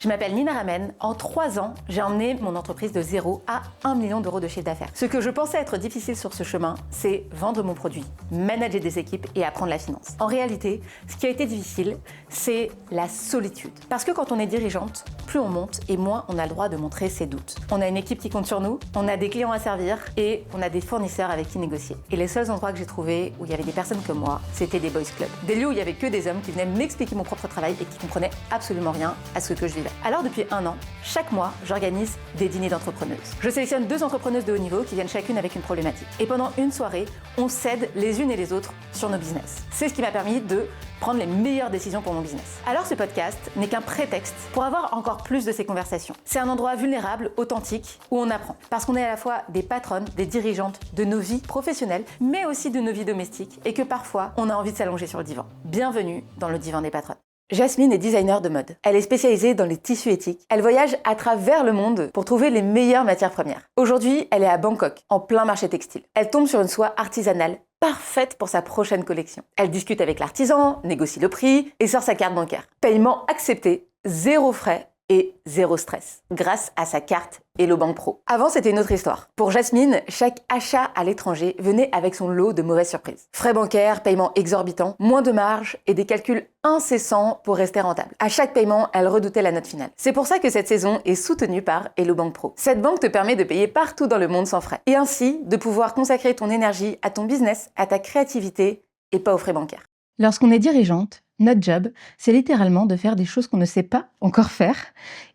Je m'appelle Nina Ramen. En 3 ans, j'ai emmené mon entreprise de 0 à 1 million d'euros de chiffre d'affaires. Ce que je pensais être difficile sur ce chemin, c'est vendre mon produit, manager des équipes et apprendre la finance. En réalité, ce qui a été difficile, c'est la solitude. Parce que quand on est dirigeante, plus on monte et moins on a le droit de montrer ses doutes. On a une équipe qui compte sur nous, on a des clients à servir et on a des fournisseurs avec qui négocier. Et les seuls endroits que j'ai trouvés où il y avait des personnes comme moi, c'était des boys clubs. Des lieux où il y avait que des hommes qui venaient m'expliquer mon propre travail et qui comprenaient absolument rien à ce que je vivais. Alors depuis 1 an, chaque mois, j'organise des dîners d'entrepreneuses. Je sélectionne 2 entrepreneuses de haut niveau qui viennent chacune avec une problématique. Et pendant une soirée, on s'aide les unes et les autres sur nos business. C'est ce qui m'a permis de prendre les meilleures décisions pour mon business. Alors ce podcast n'est qu'un prétexte pour avoir encore plus de ces conversations. C'est un endroit vulnérable, authentique, où on apprend. Parce qu'on est à la fois des patronnes, des dirigeantes de nos vies professionnelles, mais aussi de nos vies domestiques, et que parfois, on a envie de s'allonger sur le divan. Bienvenue dans le divan des patronnes. Jasmine est designer de mode. Elle est spécialisée dans les tissus éthiques. Elle voyage à travers le monde pour trouver les meilleures matières premières. Aujourd'hui, elle est à Bangkok, en plein marché textile. Elle tombe sur une soie artisanale parfaite pour sa prochaine collection. Elle discute avec l'artisan, négocie le prix et sort sa carte bancaire. Paiement accepté, 0 frais et 0 stress, grâce à sa carte Hello Bank Pro. Avant, c'était une autre histoire. Pour Jasmine, chaque achat à l'étranger venait avec son lot de mauvaises surprises. Frais bancaires, paiements exorbitants, moins de marge et des calculs incessants pour rester rentable. À chaque paiement, elle redoutait la note finale. C'est pour ça que cette saison est soutenue par Hello Bank Pro. Cette banque te permet de payer partout dans le monde sans frais. Et ainsi, de pouvoir consacrer ton énergie à ton business, à ta créativité et pas aux frais bancaires. Lorsqu'on est dirigeante, notre job, c'est littéralement de faire des choses qu'on ne sait pas encore faire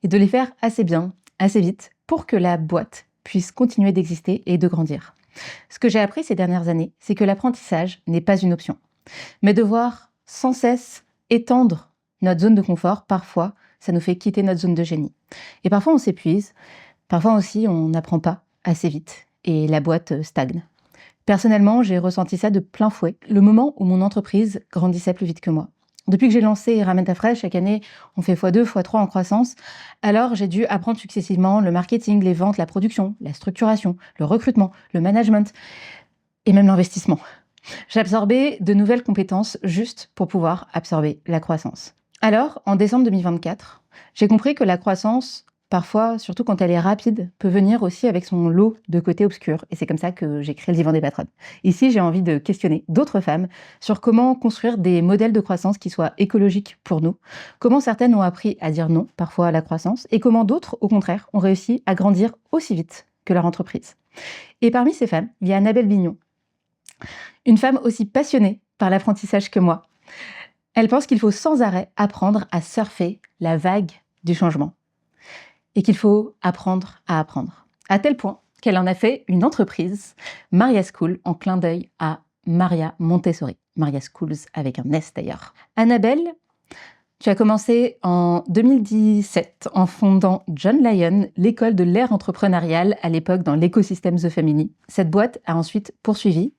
et de les faire assez bien, assez vite, pour que la boîte puisse continuer d'exister et de grandir. Ce que j'ai appris ces dernières années, c'est que l'apprentissage n'est pas une option, mais devoir sans cesse étendre notre zone de confort, parfois, ça nous fait quitter notre zone de génie. Et parfois, on s'épuise, parfois aussi, on n'apprend pas assez vite et la boîte stagne. Personnellement, j'ai ressenti ça de plein fouet, le moment où mon entreprise grandissait plus vite que moi. Depuis que j'ai lancé Ramène ta fraise, chaque année, on fait x2, x3 en croissance. Alors, j'ai dû apprendre successivement le marketing, les ventes, la production, la structuration, le recrutement, le management et même l'investissement. J'ai absorbé de nouvelles compétences juste pour pouvoir absorber la croissance. Alors, en décembre 2024, j'ai compris que la croissance, parfois, surtout quand elle est rapide, peut venir aussi avec son lot de côtés obscurs. Et c'est comme ça que j'ai créé le divan des patronnes. Ici, j'ai envie de questionner d'autres femmes sur comment construire des modèles de croissance qui soient écologiques pour nous, comment certaines ont appris à dire non parfois à la croissance, et comment d'autres, au contraire, ont réussi à grandir aussi vite que leur entreprise. Et parmi ces femmes, il y a Annabelle Bignon, une femme aussi passionnée par l'apprentissage que moi. Elle pense qu'il faut sans arrêt apprendre à surfer la vague du changement. Et qu'il faut apprendre, à tel point qu'elle en a fait une entreprise, Maria School, en clin d'œil à Maria Montessori. Maria Schools avec un S d'ailleurs. Annabelle, tu as commencé en 2017 en fondant John Lyon, l'école de l'ère entrepreneuriale à l'époque dans l'écosystème The Family. Cette boîte a ensuite poursuivi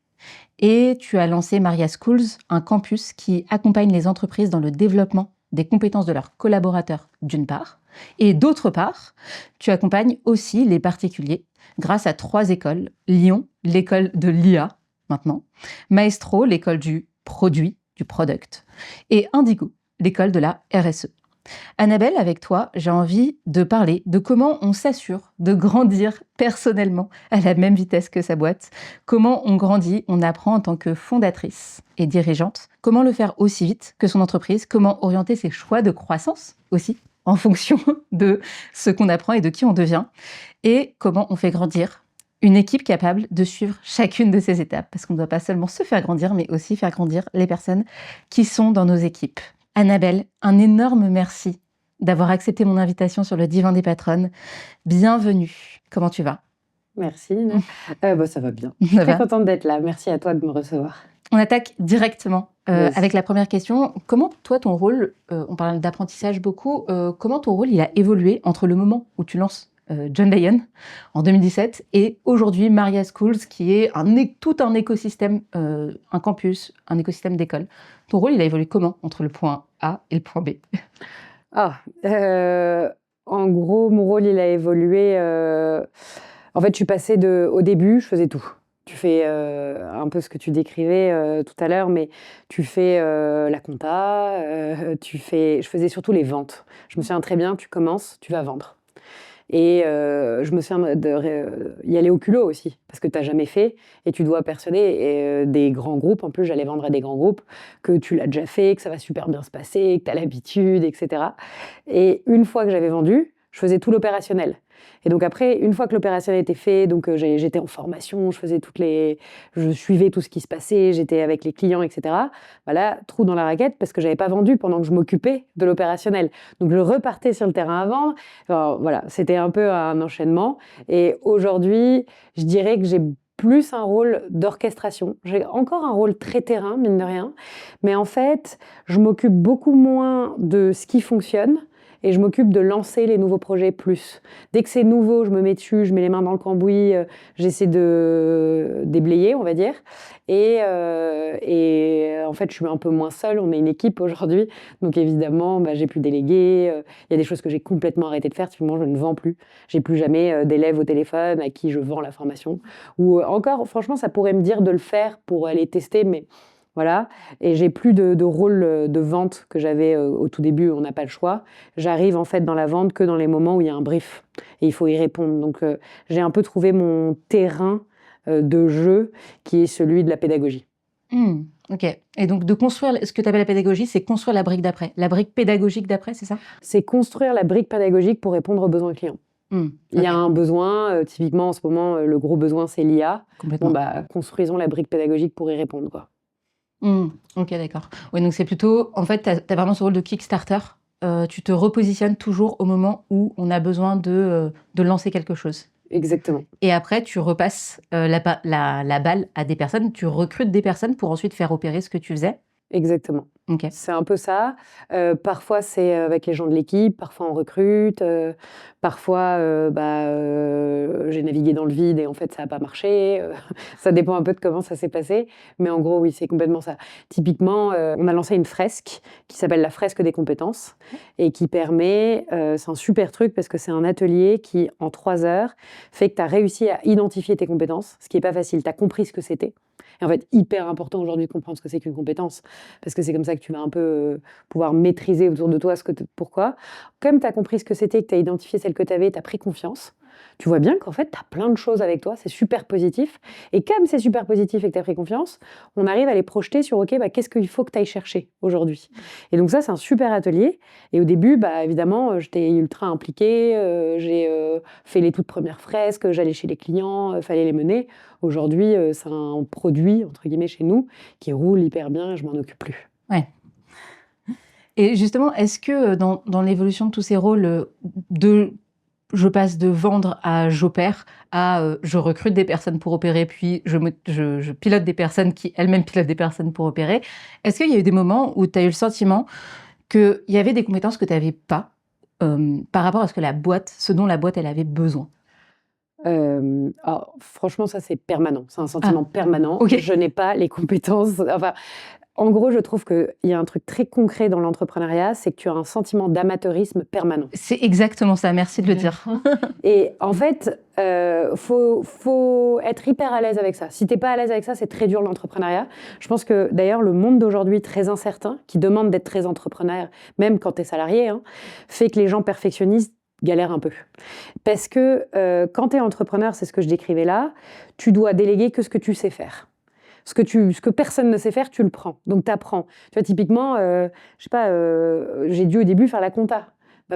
et tu as lancé Maria Schools, un campus qui accompagne les entreprises dans le développement des compétences de leurs collaborateurs d'une part, et d'autre part, tu accompagnes aussi les particuliers grâce à 3 écoles, Lyon, l'école de l'IA maintenant, Maestro, l'école du produit, du product, et Indigo, l'école de la RSE. Annabelle, avec toi, j'ai envie de parler de comment on s'assure de grandir personnellement à la même vitesse que sa boîte, comment on grandit, on apprend en tant que fondatrice et dirigeante, comment le faire aussi vite que son entreprise, comment orienter ses choix de croissance aussi, en fonction de ce qu'on apprend et de qui on devient, et comment on fait grandir une équipe capable de suivre chacune de ces étapes, parce qu'on ne doit pas seulement se faire grandir, mais aussi faire grandir les personnes qui sont dans nos équipes. Annabelle, un énorme merci d'avoir accepté mon invitation sur le divan des patronnes. Bienvenue. Comment tu vas? Merci, Nina. Ça va bien. Je suis très contente d'être là. Merci à toi de me recevoir. On attaque directement Vas-y. avec la première question. Comment toi, ton rôle, on parle d'apprentissage beaucoup, comment ton rôle il a évolué entre le moment où tu lances John Lyon en 2017 et aujourd'hui Maria Schools qui est tout un écosystème, un campus, un écosystème d'école. Ton rôle il a évolué comment entre le point A et le point B? En gros, mon rôle, il a évolué. En fait, je suis passée au début, je faisais tout. Tu fais un peu ce que tu décrivais tout à l'heure, mais tu fais la compta, je faisais surtout les ventes. Je me souviens très bien, tu commences, tu vas vendre. Et je me souviens y aller au culot aussi, parce que tu n'as jamais fait et tu dois persuader des grands groupes. En plus, j'allais vendre à des grands groupes, que tu l'as déjà fait, que ça va super bien se passer, que tu as l'habitude, etc. Et une fois que j'avais vendu, je faisais tout l'opérationnel. Et donc après, une fois que l'opérationnel était fait, donc j'étais en formation, je suivais tout ce qui se passait, j'étais avec les clients, etc. Voilà, trou dans la raquette parce que j'avais pas vendu pendant que je m'occupais de l'opérationnel. Donc je repartais sur le terrain à vendre. Alors, voilà, c'était un peu un enchaînement. Et aujourd'hui, je dirais que j'ai plus un rôle d'orchestration. J'ai encore un rôle très terrain, mine de rien. Mais en fait, je m'occupe beaucoup moins de ce qui fonctionne et je m'occupe de lancer les nouveaux projets plus. Dès que c'est nouveau, je me mets dessus, je mets les mains dans le cambouis, j'essaie de déblayer, on va dire. Et en fait, je suis un peu moins seule, on est une équipe aujourd'hui. Donc évidemment, j'ai pu déléguer. Il y a des choses que j'ai complètement arrêté de faire, typiquement, je ne vends plus. J'ai plus jamais d'élèves au téléphone à qui je vends la formation. Ou encore, franchement, ça pourrait me dire de le faire pour aller tester, mais voilà. Et j'ai plus de rôle de vente que j'avais au tout début, on n'a pas le choix. J'arrive en fait dans la vente que dans les moments où il y a un brief et il faut y répondre. Donc j'ai un peu trouvé mon terrain de jeu qui est celui de la pédagogie. Ok. Et donc de construire ce que tu appelles la pédagogie, c'est construire la brique d'après. La brique pédagogique d'après, c'est ça? C'est construire la brique pédagogique pour répondre aux besoins clients. Il y a un besoin, typiquement en ce moment, le gros besoin c'est l'IA. Complètement. Construisons la brique pédagogique pour y répondre, quoi. Ok, d'accord. Oui, donc c'est plutôt, en fait, tu as vraiment ce rôle de Kickstarter. Tu te repositionnes toujours au moment où on a besoin de lancer quelque chose. Exactement. Et après, tu repasses la balle à des personnes, tu recrutes des personnes pour ensuite faire opérer ce que tu faisais. Exactement. Ok. C'est un peu ça. Parfois, c'est avec les gens de l'équipe, parfois on recrute, parfois j'ai navigué dans le vide et en fait ça n'a pas marché. Ça dépend un peu de comment ça s'est passé. Mais en gros, oui, c'est complètement ça. Typiquement, on a lancé une fresque qui s'appelle la fresque des compétences et qui permet, c'est un super truc parce que c'est un atelier qui, en 3 heures, fait que tu as réussi à identifier tes compétences, ce qui n'est pas facile. Tu as compris ce que c'était. Et en fait, hyper important aujourd'hui de comprendre ce que c'est qu'une compétence, parce que c'est comme ça que tu vas un peu pouvoir maîtriser autour de toi pourquoi. Comme tu as compris ce que c'était, que tu as identifié celle que tu avais, tu as pris confiance, tu vois bien qu'en fait, tu as plein de choses avec toi, c'est super positif. Et comme c'est super positif et que tu as pris confiance, on arrive à les projeter sur, OK, qu'est-ce qu'il faut que tu ailles chercher aujourd'hui. Et donc ça, c'est un super atelier. Et au début, évidemment, j'étais ultra impliquée, j'ai fait les toutes premières fresques, j'allais chez les clients, fallait les mener. Aujourd'hui, c'est un produit, entre guillemets, chez nous, qui roule hyper bien et je m'en occupe plus. Ouais. Et justement, est-ce que dans l'évolution de tous ces rôles, je passe de vendre à j'opère, à je recrute des personnes pour opérer, puis je pilote des personnes qui elles-mêmes pilotent des personnes pour opérer, est-ce qu'il y a eu des moments où tu as eu le sentiment qu'il y avait des compétences que tu n'avais pas par rapport à ce dont la boîte elle avait besoin? Alors, franchement, ça c'est permanent, c'est un sentiment permanent. Okay. Je n'ai pas les compétences. Enfin, en gros, je trouve qu'il y a un truc très concret dans l'entrepreneuriat, c'est que tu as un sentiment d'amateurisme permanent. C'est exactement ça, merci de le dire. Et en fait, faut être hyper à l'aise avec ça. Si t'es pas à l'aise avec ça, c'est très dur l'entrepreneuriat. Je pense que d'ailleurs le monde d'aujourd'hui très incertain, qui demande d'être très entrepreneur, même quand tu es salarié, fait que les gens perfectionnistes galèrent un peu. Parce que quand tu es entrepreneur, c'est ce que je décrivais là, tu dois déléguer que ce que tu sais faire. Ce que personne ne sait faire, tu le prends. Donc, tu apprends. Tu vois, typiquement, j'ai dû au début faire la compta.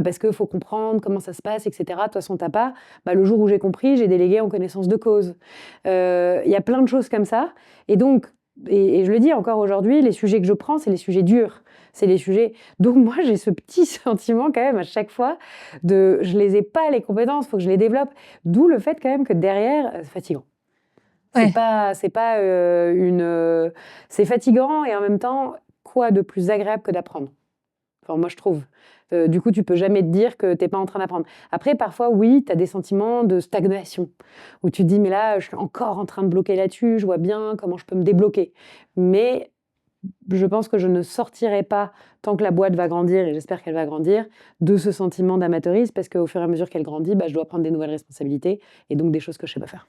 Parce qu'il faut comprendre comment ça se passe, etc. De toute façon, t'as pas. Le jour où j'ai compris, j'ai délégué en connaissance de cause. Il y a plein de choses comme ça. Et donc, et je le dis encore aujourd'hui, les sujets que je prends, c'est les sujets durs. C'est les sujets. Donc, moi, j'ai ce petit sentiment quand même à chaque fois je les ai pas, les compétences, il faut que je les développe. D'où le fait quand même que derrière, c'est fatigant. C'est c'est fatigant et en même temps, quoi de plus agréable que d'apprendre? Enfin, moi, je trouve. Du coup, tu peux jamais te dire que t'es pas en train d'apprendre. Après, parfois, oui, tu as des sentiments de stagnation, où tu te dis, mais là, je suis encore en train de bloquer là-dessus, je vois bien comment je peux me débloquer. Mais je pense que je ne sortirai pas, tant que la boîte va grandir, et j'espère qu'elle va grandir, de ce sentiment d'amateurisme, parce qu'au fur et à mesure qu'elle grandit, je dois prendre des nouvelles responsabilités, et donc des choses que je sais pas faire.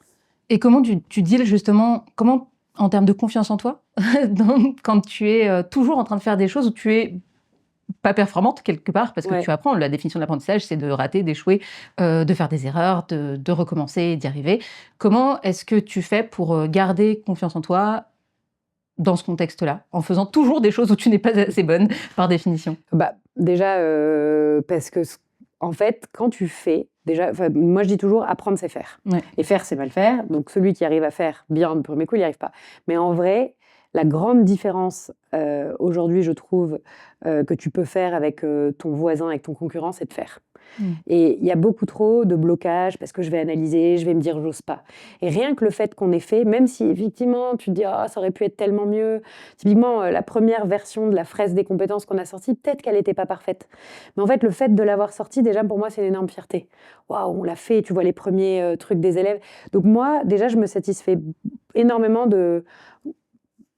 Et comment tu deals justement, comment en termes de confiance en toi, quand tu es toujours en train de faire des choses où tu es pas performante quelque part, parce que Ouais. tu apprends, la définition de l'apprentissage, c'est de rater, d'échouer, de faire des erreurs, de recommencer, d'y arriver. Comment est-ce que tu fais pour garder confiance en toi dans ce contexte-là, en faisant toujours des choses où tu n'es pas assez bonne, par définition? Bah, déjà, parce que, en fait, quand tu fais, déjà, moi je dis toujours, apprendre c'est faire. Ouais. Et faire, c'est mal faire. Donc celui qui arrive à faire bien du premier coup, il n'y arrive pas. Mais en vrai, la grande différence aujourd'hui, je trouve, que tu peux faire avec ton voisin, avec ton concurrent, c'est de faire. Et il y a beaucoup trop de blocages parce que je vais analyser, je vais me dire j'ose pas. Et rien que le fait qu'on ait fait, même si effectivement tu te dis ah, ça aurait pu être tellement mieux. Typiquement, la première version de la fresque des compétences qu'on a sortie, peut-être qu'elle n'était pas parfaite. Mais en fait, le fait de l'avoir sortie, déjà pour moi, c'est une énorme fierté. Waouh, on l'a fait, tu vois les premiers trucs des élèves. Donc moi, déjà, je me satisfais énormément de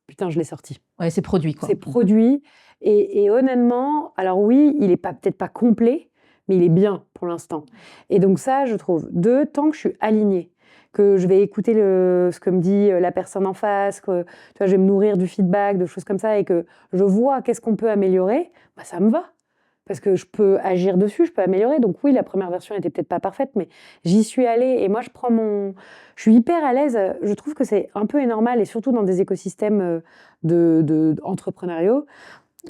putain, je l'ai sorti. Ouais, c'est produit, quoi. C'est produit. Et honnêtement, alors oui, il n'est peut-être pas complet, mais il est bien pour l'instant. Et donc ça, je trouve, tant que je suis alignée, que je vais écouter ce que me dit la personne en face, que tu vois, je vais me nourrir du feedback, de choses comme ça, et que je vois qu'est-ce qu'on peut améliorer, bah, ça me va. Parce que je peux agir dessus, je peux améliorer. Donc oui, la première version n'était peut-être pas parfaite, mais j'y suis allée. Et moi, je suis hyper à l'aise. Je trouve que c'est un peu anormal, et surtout dans des écosystèmes entrepreneuriaux,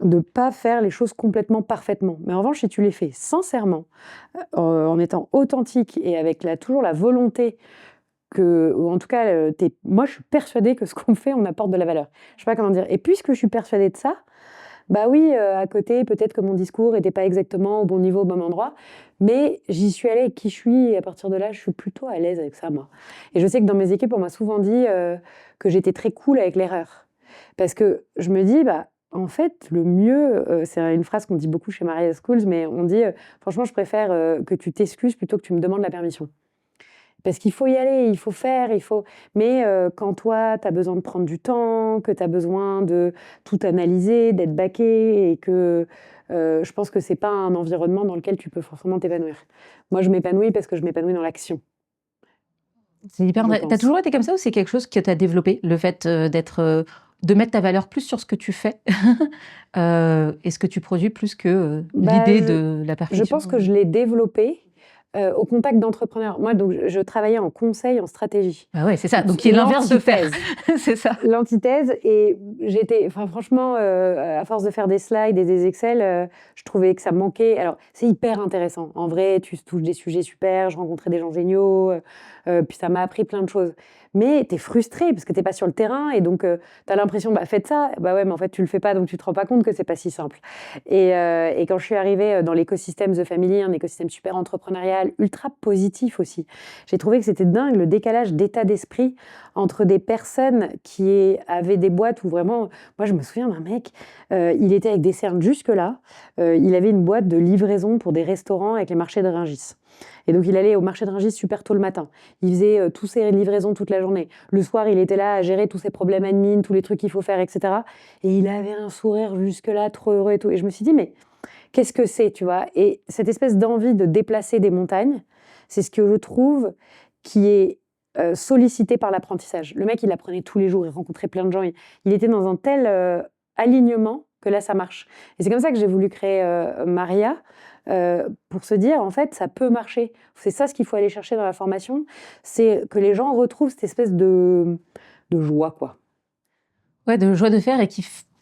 de ne pas faire les choses complètement parfaitement. Mais en revanche, si tu les fais sincèrement, en étant authentique et avec toujours la volonté ou en tout cas, moi, je suis persuadée que ce qu'on fait, on apporte de la valeur. Je ne sais pas comment dire. Et puisque je suis persuadée de ça, bah oui, à côté, peut-être que mon discours n'était pas exactement au bon niveau, au bon endroit, mais j'y suis allée avec qui je suis, et à partir de là, je suis plutôt à l'aise avec ça, moi. Et je sais que dans mes équipes, on m'a souvent dit que j'étais très cool avec l'erreur. Parce que je me dis, bah, en fait, le mieux, c'est une phrase qu'on dit beaucoup chez Maria Schools, mais on dit, franchement, je préfère que tu t'excuses plutôt que tu me demandes la permission. Parce qu'il faut y aller, il faut faire, il faut. Mais quand toi, tu as besoin de prendre du temps, que tu as besoin de tout analyser, d'être baqué, et que je pense que c'est pas un environnement dans lequel tu peux forcément t'épanouir. Moi, je m'épanouis parce que je m'épanouis dans l'action. C'est hyper. Je T'as pense. toujours été comme ça ou c'est quelque chose que tu as développé, le fait de mettre ta valeur plus sur ce que tu fais et ce que tu produis plus que l'idée de la perfection? Je pense que je l'ai développé au contact d'entrepreneurs. Moi, donc, je travaillais en conseil en stratégie. Bah ouais, c'est ça. Donc, il est l'inverse de faire. C'est ça. L'antithèse. Et franchement, à force de faire des slides et des Excel, je trouvais que ça me manquait. Alors, c'est hyper intéressant. En vrai, tu touches des sujets super, je rencontrais des gens géniaux, puis ça m'a appris plein de choses. Mais tu es frustré parce que tu n'es pas sur le terrain, et donc tu as l'impression, bah faites ça. Bah ouais, mais en fait, tu le fais pas, donc tu te rends pas compte que c'est pas si simple. Et quand je suis arrivée dans l'écosystème The Family, un écosystème super entrepreneurial, ultra positif aussi, j'ai trouvé que c'était dingue le décalage d'état d'esprit entre des personnes qui avaient des boîtes où vraiment, moi je me souviens d'un mec, il était avec des cernes jusque-là, il avait une boîte de livraison pour des restaurants avec les marchés de Rungis. Et donc il allait au marché de Rungis super tôt le matin, il faisait tous ses livraisons toute la journée, le soir il était là à gérer tous ses problèmes admin, tous les trucs qu'il faut faire, etc. Et il avait un sourire jusque-là, trop heureux et tout. Et je me suis dit, mais qu'est-ce que c'est, tu vois? Et cette espèce d'envie de déplacer des montagnes, c'est ce que je trouve qui est sollicité par l'apprentissage. Le mec, il apprenait tous les jours, il rencontrait plein de gens, il était dans un tel alignement que là, ça marche. Et c'est comme ça que j'ai voulu créer Maria, pour se dire, en fait, ça peut marcher. C'est ça ce qu'il faut aller chercher dans la formation, c'est que les gens retrouvent cette espèce de joie, quoi. Ouais, de joie de faire. Et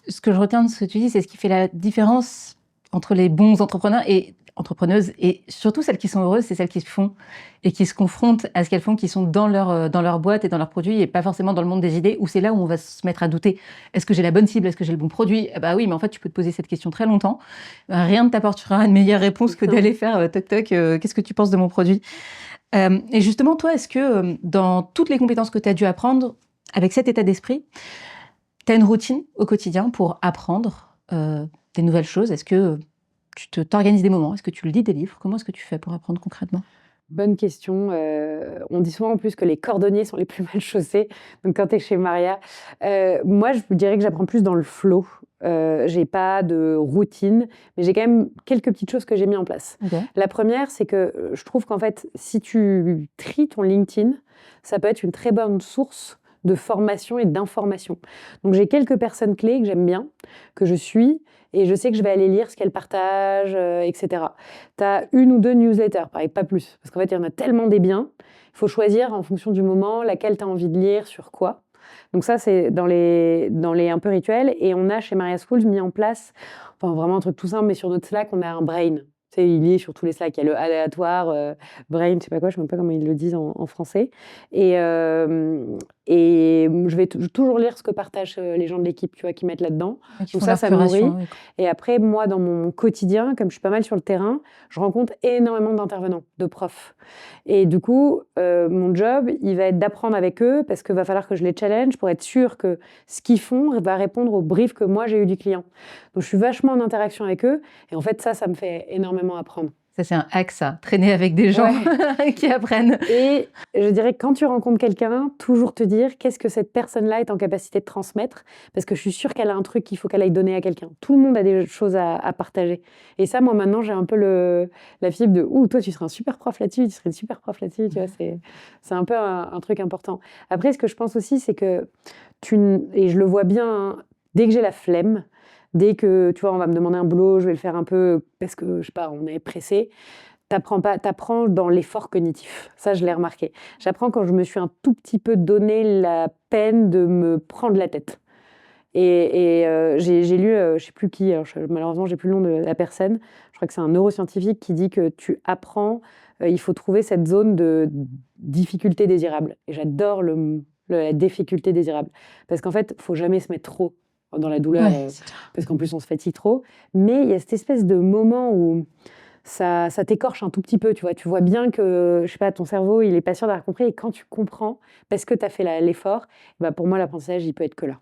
ce que je retiens de ce que tu dis, c'est ce qui fait la différence entre les bons entrepreneurs et entrepreneuses, et surtout celles qui sont heureuses, c'est celles qui se font et qui se confrontent à ce qu'elles font, qui sont dans leur boîte et dans leurs produits, et pas forcément dans le monde des idées, où c'est là où on va se mettre à douter. Est-ce que j'ai la bonne cible? Est-ce que j'ai le bon produit? Bah oui, mais en fait, tu peux te poser cette question très longtemps. Rien ne t'apportera une meilleure réponse que d'aller faire toc toc, qu'est-ce que tu penses de mon produit? Et justement, toi, est-ce que dans toutes les compétences que tu as dû apprendre, avec cet état d'esprit, tu as une routine au quotidien pour apprendre des nouvelles choses? Est-ce que tu t'organises des moments? Est-ce que tu lis des livres? Comment est-ce que tu fais pour apprendre concrètement? Bonne question. On dit souvent en plus que les cordonniers sont les plus mal chaussés. Donc quand tu es chez Maria, moi je vous dirais que j'apprends plus dans le flow. j'ai pas de routine, mais j'ai quand même quelques petites choses que j'ai mis en place. Ok. La première, c'est que je trouve qu'en fait, si tu tries ton LinkedIn, ça peut être une très bonne source de formation et d'information. Donc, j'ai quelques personnes clés que j'aime bien, que je suis, et je sais que je vais aller lire ce qu'elles partagent, etc. Tu as 1 ou 2 newsletters, pareil, pas plus. Parce qu'en fait, il y en a tellement des biens. Il faut choisir en fonction du moment laquelle tu as envie de lire, sur quoi. Donc ça, c'est dans les un peu rituels. Et on a chez Maria Schools mis en place, enfin vraiment un truc tout simple, mais sur notre Slack, on a un brain. Tu sais, il est sur tous les Slack. Il y a le aléatoire, brain, je sais pas quoi, je sais même pas comment ils le disent en français. Et je vais toujours lire ce que partagent les gens de l'équipe, tu vois, qui mettent là-dedans. Qui Donc font ça leur me nourrit. curation, oui. Et après, moi, dans mon quotidien, comme je suis pas mal sur le terrain, je rencontre énormément d'intervenants, de profs. Et du coup, mon job, il va être d'apprendre avec eux parce qu'il va falloir que je les challenge pour être sûr que ce qu'ils font va répondre au brief que moi, j'ai eu du client. Donc, je suis vachement en interaction avec eux. Et en fait, ça me fait énormément apprendre. Ça, c'est un hack, ça. Traîner avec des gens qui apprennent. Et je dirais que quand tu rencontres quelqu'un, toujours te dire qu'est-ce que cette personne-là est en capacité de transmettre, parce que je suis sûre qu'elle a un truc qu'il faut qu'elle aille donner à quelqu'un. Tout le monde a des choses à partager. Et ça, moi, maintenant, j'ai un peu la fibre de « Ouh, toi, tu serais un super prof là-dessus, tu serais une super prof là-dessus. » Tu vois, c'est un peu un truc important. Après, ce que je pense aussi, c'est que et je le vois bien, hein, dès que j'ai la flemme, dès que, tu vois, on va me demander un boulot, je vais le faire un peu parce que, je sais pas, on est pressé. T'apprends dans l'effort cognitif. Ça, je l'ai remarqué. J'apprends quand je me suis un tout petit peu donné la peine de me prendre la tête. Et j'ai lu, je sais plus qui, alors malheureusement, j'ai plus le nom de la personne. Je crois que c'est un neuroscientifique qui dit que tu apprends, il faut trouver cette zone de difficulté désirable. Et j'adore la difficulté désirable. Parce qu'en fait, il faut jamais se mettre trop dans la douleur, parce qu'en plus, on se fatigue trop. Mais il y a cette espèce de moment où ça t'écorche un tout petit peu, tu vois. Tu vois bien que, je sais pas, ton cerveau, il est pas sûr d'avoir compris. Et quand tu comprends, parce que tu as fait l'effort, bah pour moi, l'apprentissage, il peut être que là.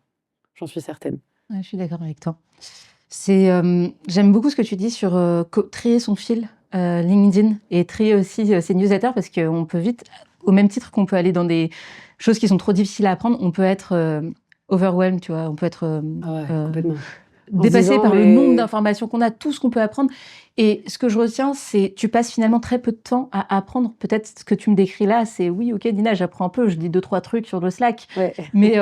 J'en suis certaine. Ouais, je suis d'accord avec toi. J'aime beaucoup ce que tu dis sur trier son fil LinkedIn et trier aussi ses newsletters, parce qu'on peut vite, au même titre qu'on peut aller dans des choses qui sont trop difficiles à apprendre, on peut être overwhelmed, tu vois, on peut être complètement. dépassé par le nombre d'informations qu'on a, tout ce qu'on peut apprendre. Et ce que je retiens, c'est tu passes finalement très peu de temps à apprendre. Peut-être ce que tu me décris là, c'est oui, ok, Dina, j'apprends un peu, je lis 2-3 trucs sur le Slack. Ouais. Mais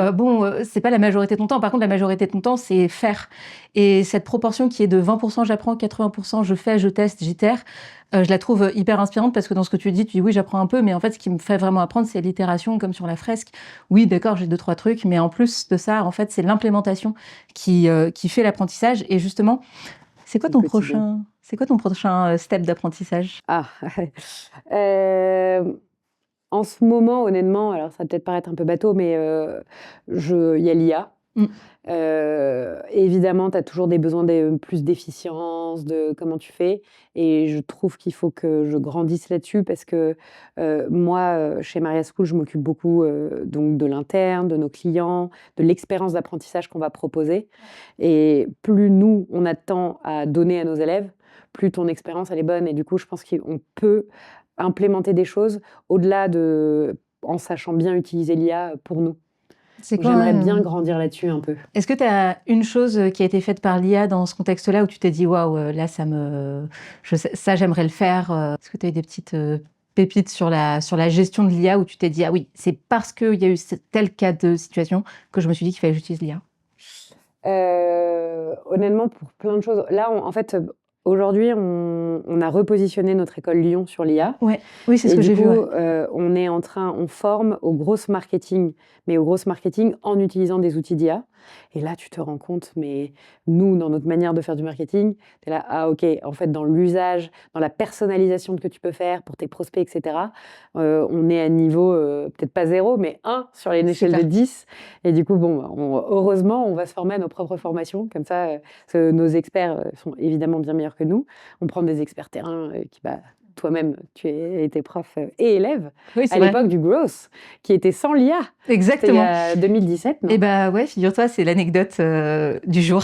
c'est pas la majorité de ton temps. Par contre, la majorité de ton temps, c'est faire. Et cette proportion qui est de 20% j'apprends, 80% je fais, je teste, j'itère, je la trouve hyper inspirante, parce que dans ce que tu dis oui, j'apprends un peu, mais en fait, ce qui me fait vraiment apprendre, c'est l'itération, comme sur la fresque. Oui, d'accord, j'ai 2-3 trucs, mais en plus de ça, en fait, c'est l'implémentation qui fait l'apprentissage. Et justement, c'est quoi ton prochain step d'apprentissage? En ce moment, honnêtement, alors ça va peut-être paraître un peu bateau, mais il y a l'IA. Évidemment, tu as toujours des besoins de plus d'efficience, de comment tu fais. Et je trouve qu'il faut que je grandisse là-dessus, parce que moi, chez Maria School, je m'occupe beaucoup donc de l'interne, de nos clients, de l'expérience d'apprentissage qu'on va proposer. Et plus nous, on a de temps à donner à nos élèves, plus ton expérience, elle est bonne. Et du coup, je pense qu'on peut implémenter des choses au-delà en sachant bien utiliser l'IA pour nous. J'aimerais bien grandir là-dessus un peu. Est-ce que tu as une chose qui a été faite par l'IA dans ce contexte-là où tu t'es dit waouh, là ça j'aimerais le faire? Est-ce que tu as eu des petites pépites sur la gestion de l'IA où tu t'es dit ah oui, c'est parce qu'il y a eu tel cas de situation que je me suis dit qu'il fallait que j'utilise l'IA? Honnêtement, pour plein de choses. Là, en fait, aujourd'hui, on a repositionné notre école Lyon sur l'IA. Ouais. Oui, c'est ce que j'ai vu. Ouais. On forme au gross marketing, mais au gross marketing en utilisant des outils d'IA. Et là, tu te rends compte, mais nous, dans notre manière de faire du marketing, tu es là, ah ok, en fait, dans l'usage, dans la personnalisation que tu peux faire pour tes prospects, etc., on est à niveau, peut-être pas 0, mais 1 sur une échelle de 10. Et du coup, heureusement, on va se former à nos propres formations, comme ça, parce que nos experts sont évidemment bien meilleurs que nous. On prend des experts terrain qui... toi-même, tu étais prof et élève à l'époque du growth, qui était sans l'IA. Exactement. C'était 2017, non? Eh bien, ouais, figure-toi, c'est l'anecdote du jour.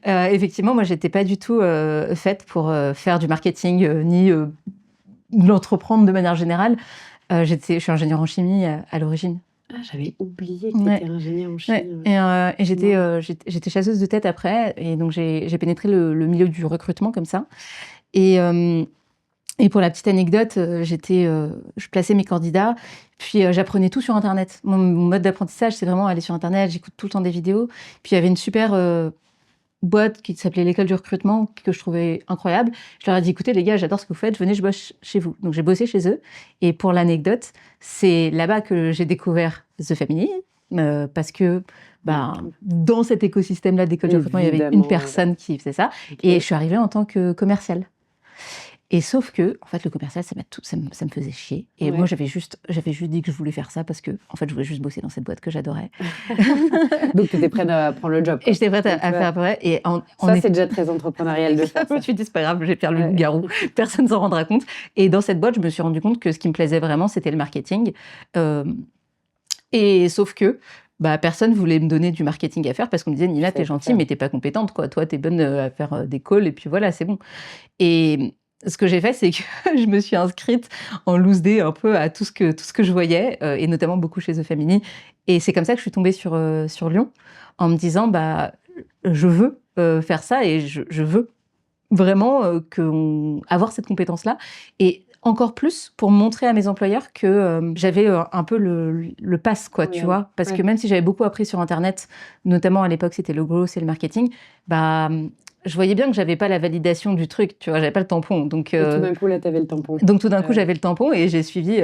Effectivement, moi, j'étais pas du tout faite pour faire du marketing, ni l'entreprendre de manière générale. Je suis ingénieure en chimie à l'origine. Ah, j'avais oublié que tu Ouais. étais ingénieure en Ouais. Chine. Et j'étais Ouais. j'étais chasseuse de tête après, et donc j'ai pénétré le milieu du recrutement comme ça. Et, et pour la petite anecdote, je plaçais mes candidats, puis j'apprenais tout sur Internet. Mon mode d'apprentissage, c'est vraiment aller sur Internet, j'écoute tout le temps des vidéos. Puis il y avait une super boîte qui s'appelait l'école du recrutement, que je trouvais incroyable. Je leur ai dit, écoutez les gars, j'adore ce que vous faites, venez, je bosse chez vous. Donc j'ai bossé chez eux. Et pour l'anecdote, c'est là-bas que j'ai découvert The Family, parce que dans cet écosystème-là d'école du recrutement, il y avait une Évidemment, ouais. personne qui faisait ça. Ok. Et je suis arrivée en tant que commerciale. Et sauf que, en fait, le commercial, ça me faisait chier. Et Ouais. moi, j'avais juste dit que je voulais faire ça parce que, en fait, je voulais juste bosser dans cette boîte que j'adorais. Donc, tu étais prête à prendre le job, quoi. Et j'étais prête à Donc, tu vois, faire après. Et ça, c'est déjà très entrepreneurial de faire je me ça. suis dit, c'est pas grave, je vais faire le Ouais. loup-garou. Personne s'en rendra compte. Et dans cette boîte, je me suis rendu compte que ce qui me plaisait vraiment, c'était le marketing. Et sauf que, personne voulait me donner du marketing à faire parce qu'on me disait, Nina, savais t'es pas gentille, faire. mais t'es pas compétente, quoi. Toi, t'es bonne à faire des calls et puis voilà, c'est bon. Et ce que j'ai fait, c'est que je me suis inscrite en loose day un peu à tout ce que je voyais, et notamment beaucoup chez The Family. Et c'est comme ça que je suis tombée sur Lyon, en me disant, je veux faire ça, et je veux vraiment avoir cette compétence-là. Et encore plus pour montrer à mes employeurs que j'avais un peu le pass, quoi, tu vois. Parce que même si j'avais beaucoup appris sur Internet, notamment à l'époque, c'était le growth et le marketing, je voyais bien que j'avais pas la validation du truc, tu vois, j'avais pas le tampon. Donc, Et tout d'un coup, là, tu avais le tampon. donc tout d'un coup, j'avais le tampon, et j'ai suivi,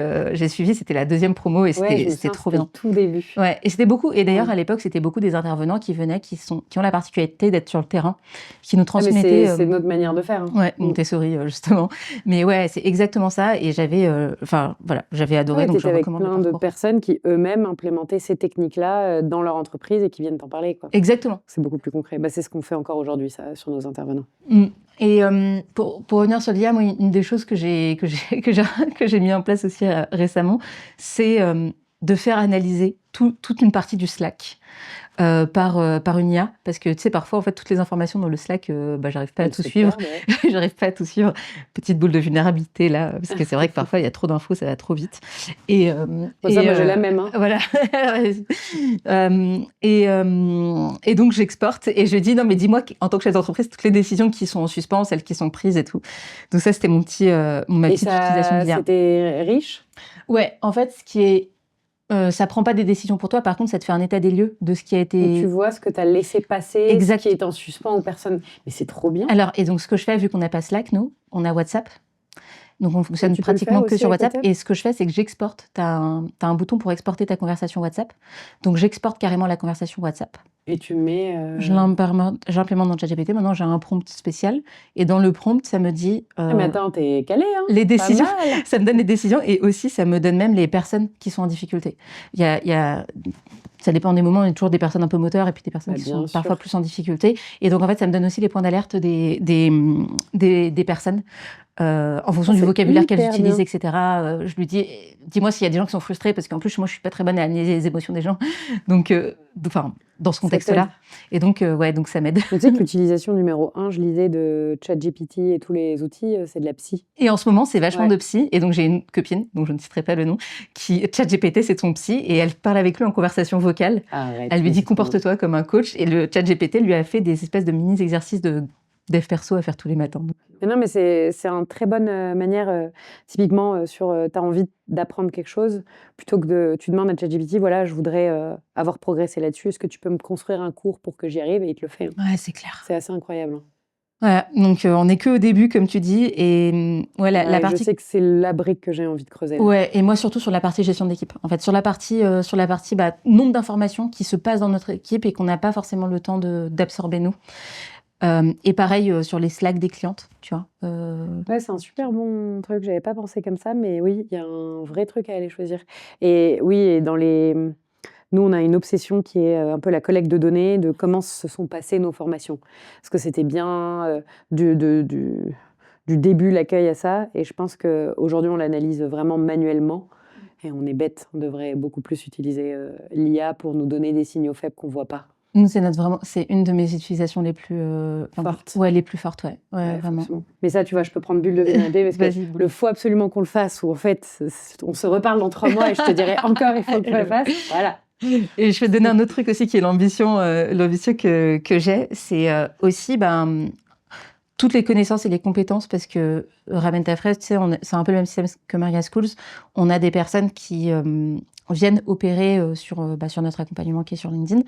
c'était la deuxième promo, et Ouais, je me c'était souviens, trop c'était bien. le tout début. Ouais, et c'était beaucoup. Et d'ailleurs, Ouais. à l'époque, c'était beaucoup des intervenants qui venaient, qui ont la particularité d'être sur le terrain, qui nous Ah, mais transmettaient. c'est notre manière de faire. Hein. Ouais, Montessori, justement. Mais ouais, c'est exactement ça. Et j'avais, j'avais adoré, Ouais, donc tu je étais avec recommande le plein de parcours. personnes qui eux-mêmes implémentaient ces techniques-là dans leur entreprise et qui viennent t'en parler, quoi. Exactement. C'est beaucoup plus concret. C'est ce qu'on fait encore aujourd'hui, ça, sur nos intervenants. Et pour revenir sur l'IA, moi, une des choses que j'ai mis en place aussi récemment, c'est de faire analyser toute une partie du Slack par une IA, parce que tu sais, parfois, en fait, toutes les informations dans le Slack, j'arrive pas à Elles tout se suivre. perdent, ouais. J'arrive pas à tout suivre. Petite boule de vulnérabilité là, parce que c'est vrai que parfois il y a trop d'infos, ça va trop vite. Et Ça, moi, j'ai la même. Hein. voilà. Et donc j'exporte et je dis non, mais dis-moi en tant que chef d'entreprise toutes les décisions qui sont en suspens, celles qui sont prises et tout. Donc ça, c'était ma petite utilisation de l'IA. C'était riche. Ouais, en fait, ce qui est ça prend pas des décisions pour toi, par contre, ça te fait un état des lieux de ce qui a été. Et tu vois ce que tu as laissé passer, Exact. ce qui est en suspens aux personnes. Mais c'est trop bien. Alors, et donc, ce que je fais, vu qu'on n'a pas Slack, nous, on a WhatsApp. Donc, on fonctionne tu peux le pratiquement faire que aussi sur avec WhatsApp. WhatsApp ? Et ce que je fais, c'est que j'exporte. Tu as un bouton pour exporter ta conversation WhatsApp. Donc, j'exporte carrément la conversation WhatsApp. Et tu mets. Je l'implémente dans ChatGPT. Maintenant, j'ai un prompt spécial. Et dans le prompt, ça me dit. Ah, mais attends, t'es calé, hein. Les décisions. Pas mal. Ça me donne les décisions. Et aussi, ça me donne même les personnes qui sont en difficulté. Ça dépend des moments, il y a toujours des personnes un peu moteurs et puis des personnes qui sont parfois plus en difficulté. Et donc, en fait, ça me donne aussi les points d'alerte des personnes en fonction du vocabulaire qu'elles utilisent, etc. Je lui dis, dis-moi s'il y a des gens qui sont frustrés, parce qu'en plus, moi, je suis pas très bonne à analyser les émotions des gens. Donc, dans ce contexte-là. Et donc, donc ça m'aide. Tu sais que l'utilisation numéro 1, je lisais, de ChatGPT et tous les outils, c'est de la psy. Et en ce moment, c'est vachement de psy. Et donc, j'ai une copine, dont je ne citerai pas le nom, ChatGPT, c'est son psy, et elle parle avec lui en conversation vocale. Arrête, elle lui dit, comporte-toi comme un coach. Et le ChatGPT lui a fait des espèces de mini-exercices de dev perso à faire tous les matins. Mais non, mais c'est une très bonne manière, typiquement, tu as envie d'apprendre quelque chose, plutôt que tu demandes à ChatGPT, voilà, je voudrais avoir progressé là-dessus, est-ce que tu peux me construire un cours pour que j'y arrive ? Et il te le fait. Hein. Ouais, c'est clair. C'est assez incroyable. Hein. Voilà, donc on n'est qu'au début, comme tu dis, et la partie. Je sais que c'est la brique que j'ai envie de creuser. Là. Ouais, et moi surtout sur la partie gestion d'équipe. En fait, sur la partie nombre d'informations qui se passent dans notre équipe et qu'on n'a pas forcément le temps d'absorber nous. Et pareil sur les Slack des clientes, tu vois. Ouais, c'est un super bon truc. J'avais pas pensé comme ça, mais oui, il y a un vrai truc à aller choisir. Et oui, et nous, on a une obsession qui est un peu la collecte de données, de comment se sont passées nos formations. Parce que c'était bien du début, l'accueil à ça. Et je pense qu'aujourd'hui, on l'analyse vraiment manuellement. Et on est bête. On devrait beaucoup plus utiliser l'IA pour nous donner des signaux faibles qu'on ne voit pas. Nous, c'est une de mes utilisations les plus Fortes. Ouais, les plus fortes, ouais, Ouais, vraiment. forcément. Mais ça, tu vois, je peux prendre bulle de vérité parce que Vas-y, boule. le faut absolument qu'on le fasse, ou en fait, on se reparle dans 3 mois et je te dirai encore, il faut que je le fasse. Voilà. Et je vais te donner un autre truc aussi qui est l'ambition que j'ai, c'est aussi toutes les connaissances et les compétences, parce que Ramène ta fraise, tu sais, c'est un peu le même système que Maria Schools. On a des personnes qui viennent opérer sur notre accompagnement qui est sur LinkedIn.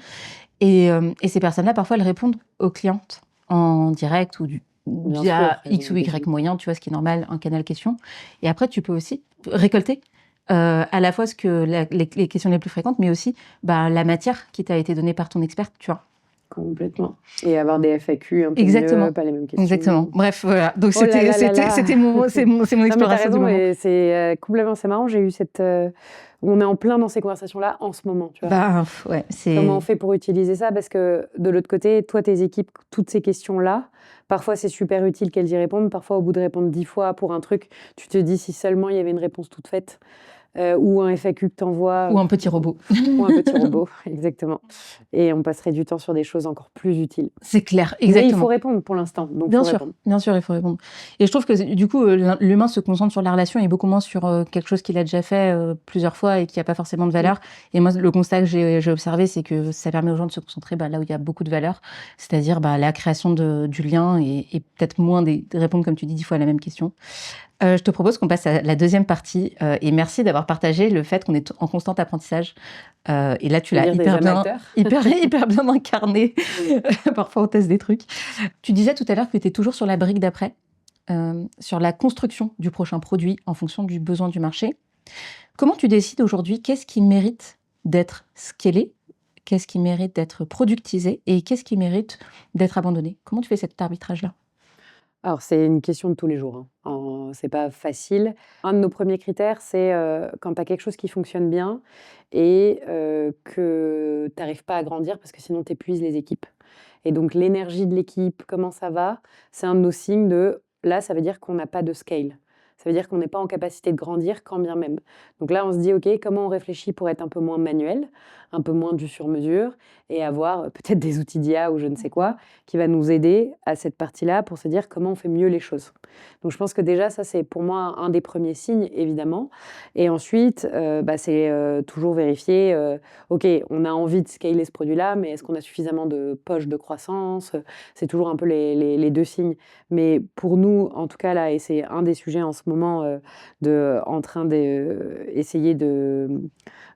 Et ces personnes-là, parfois, elles répondent aux clientes en direct ou Bien via sûr, X ou Y questions. moyen, tu vois, ce qui est normal, un canal question. Et après, tu peux aussi récolter à la fois les questions les plus fréquentes, mais aussi la matière qui t'a été donnée par ton experte, tu vois. Complètement. Et avoir des FAQ un peu Exactement. mieux, pas les mêmes questions. Exactement. Bref, voilà. Donc Oh là là là là. c'était mon Non, mais t'as exploration du raison, moment. et c'est complètement, c'est marrant, j'ai eu on est en plein dans ces conversations-là en ce moment, tu vois. Ouais, Comment on fait pour utiliser ça? Parce que de l'autre côté, toi, tes équipes, toutes ces questions-là, parfois c'est super utile qu'elles y répondent, parfois au bout de répondre 10 fois pour un truc, tu te dis si seulement il y avait une réponse toute faite, ou un FAQ que t'envoies. Ou un petit robot. Ou un petit robot, exactement. Et on passerait du temps sur des choses encore plus utiles. C'est clair, Mais il exactement. faut répondre pour l'instant, donc Bien faut sûr, répondre. bien sûr, il faut répondre. Et je trouve que du coup, l'humain se concentre sur la relation et beaucoup moins sur quelque chose qu'il a déjà fait plusieurs fois et qui n'a pas forcément de valeur. Et moi, le constat que j'ai observé, c'est que ça permet aux gens de se concentrer là où il y a beaucoup de valeur, c'est-à-dire la création du lien et peut-être moins de répondre, comme tu dis, 10 fois à la même question. Je te propose qu'on passe à la deuxième partie et merci d'avoir partagé le fait qu'on est en constant apprentissage. Et là, tu l'as hyper bien incarné. Parfois, on teste des trucs. Tu disais tout à l'heure que tu étais toujours sur la brique d'après, sur la construction du prochain produit en fonction du besoin du marché. Comment tu décides aujourd'hui qu'est-ce qui mérite d'être scalé, qu'est-ce qui mérite d'être productisé et qu'est-ce qui mérite d'être abandonné? Comment tu fais cet arbitrage-là? Alors, c'est une question de tous les jours, hein. C'est pas facile. Un de nos premiers critères, c'est quand tu as quelque chose qui fonctionne bien et que tu n'arrives pas à grandir parce que sinon tu épuises les équipes. Et donc, l'énergie de l'équipe, comment ça va, c'est un de nos signes de là, ça veut dire qu'on n'a pas de scale. Ça veut dire qu'on n'est pas en capacité de grandir quand bien même. Donc là, on se dit, OK, comment on réfléchit pour être un peu moins manuel, un peu moins du sur-mesure et avoir peut-être des outils d'IA ou je ne sais quoi qui va nous aider à cette partie-là pour se dire comment on fait mieux les choses. Donc je pense que déjà, ça, c'est pour moi un des premiers signes, évidemment. Et ensuite, c'est toujours vérifier, OK, on a envie de scaler ce produit-là, mais est-ce qu'on a suffisamment de poches de croissance? C'est toujours un peu les deux signes. Mais pour nous, en tout cas, là, et c'est un des sujets en ce moment, en train d'essayer de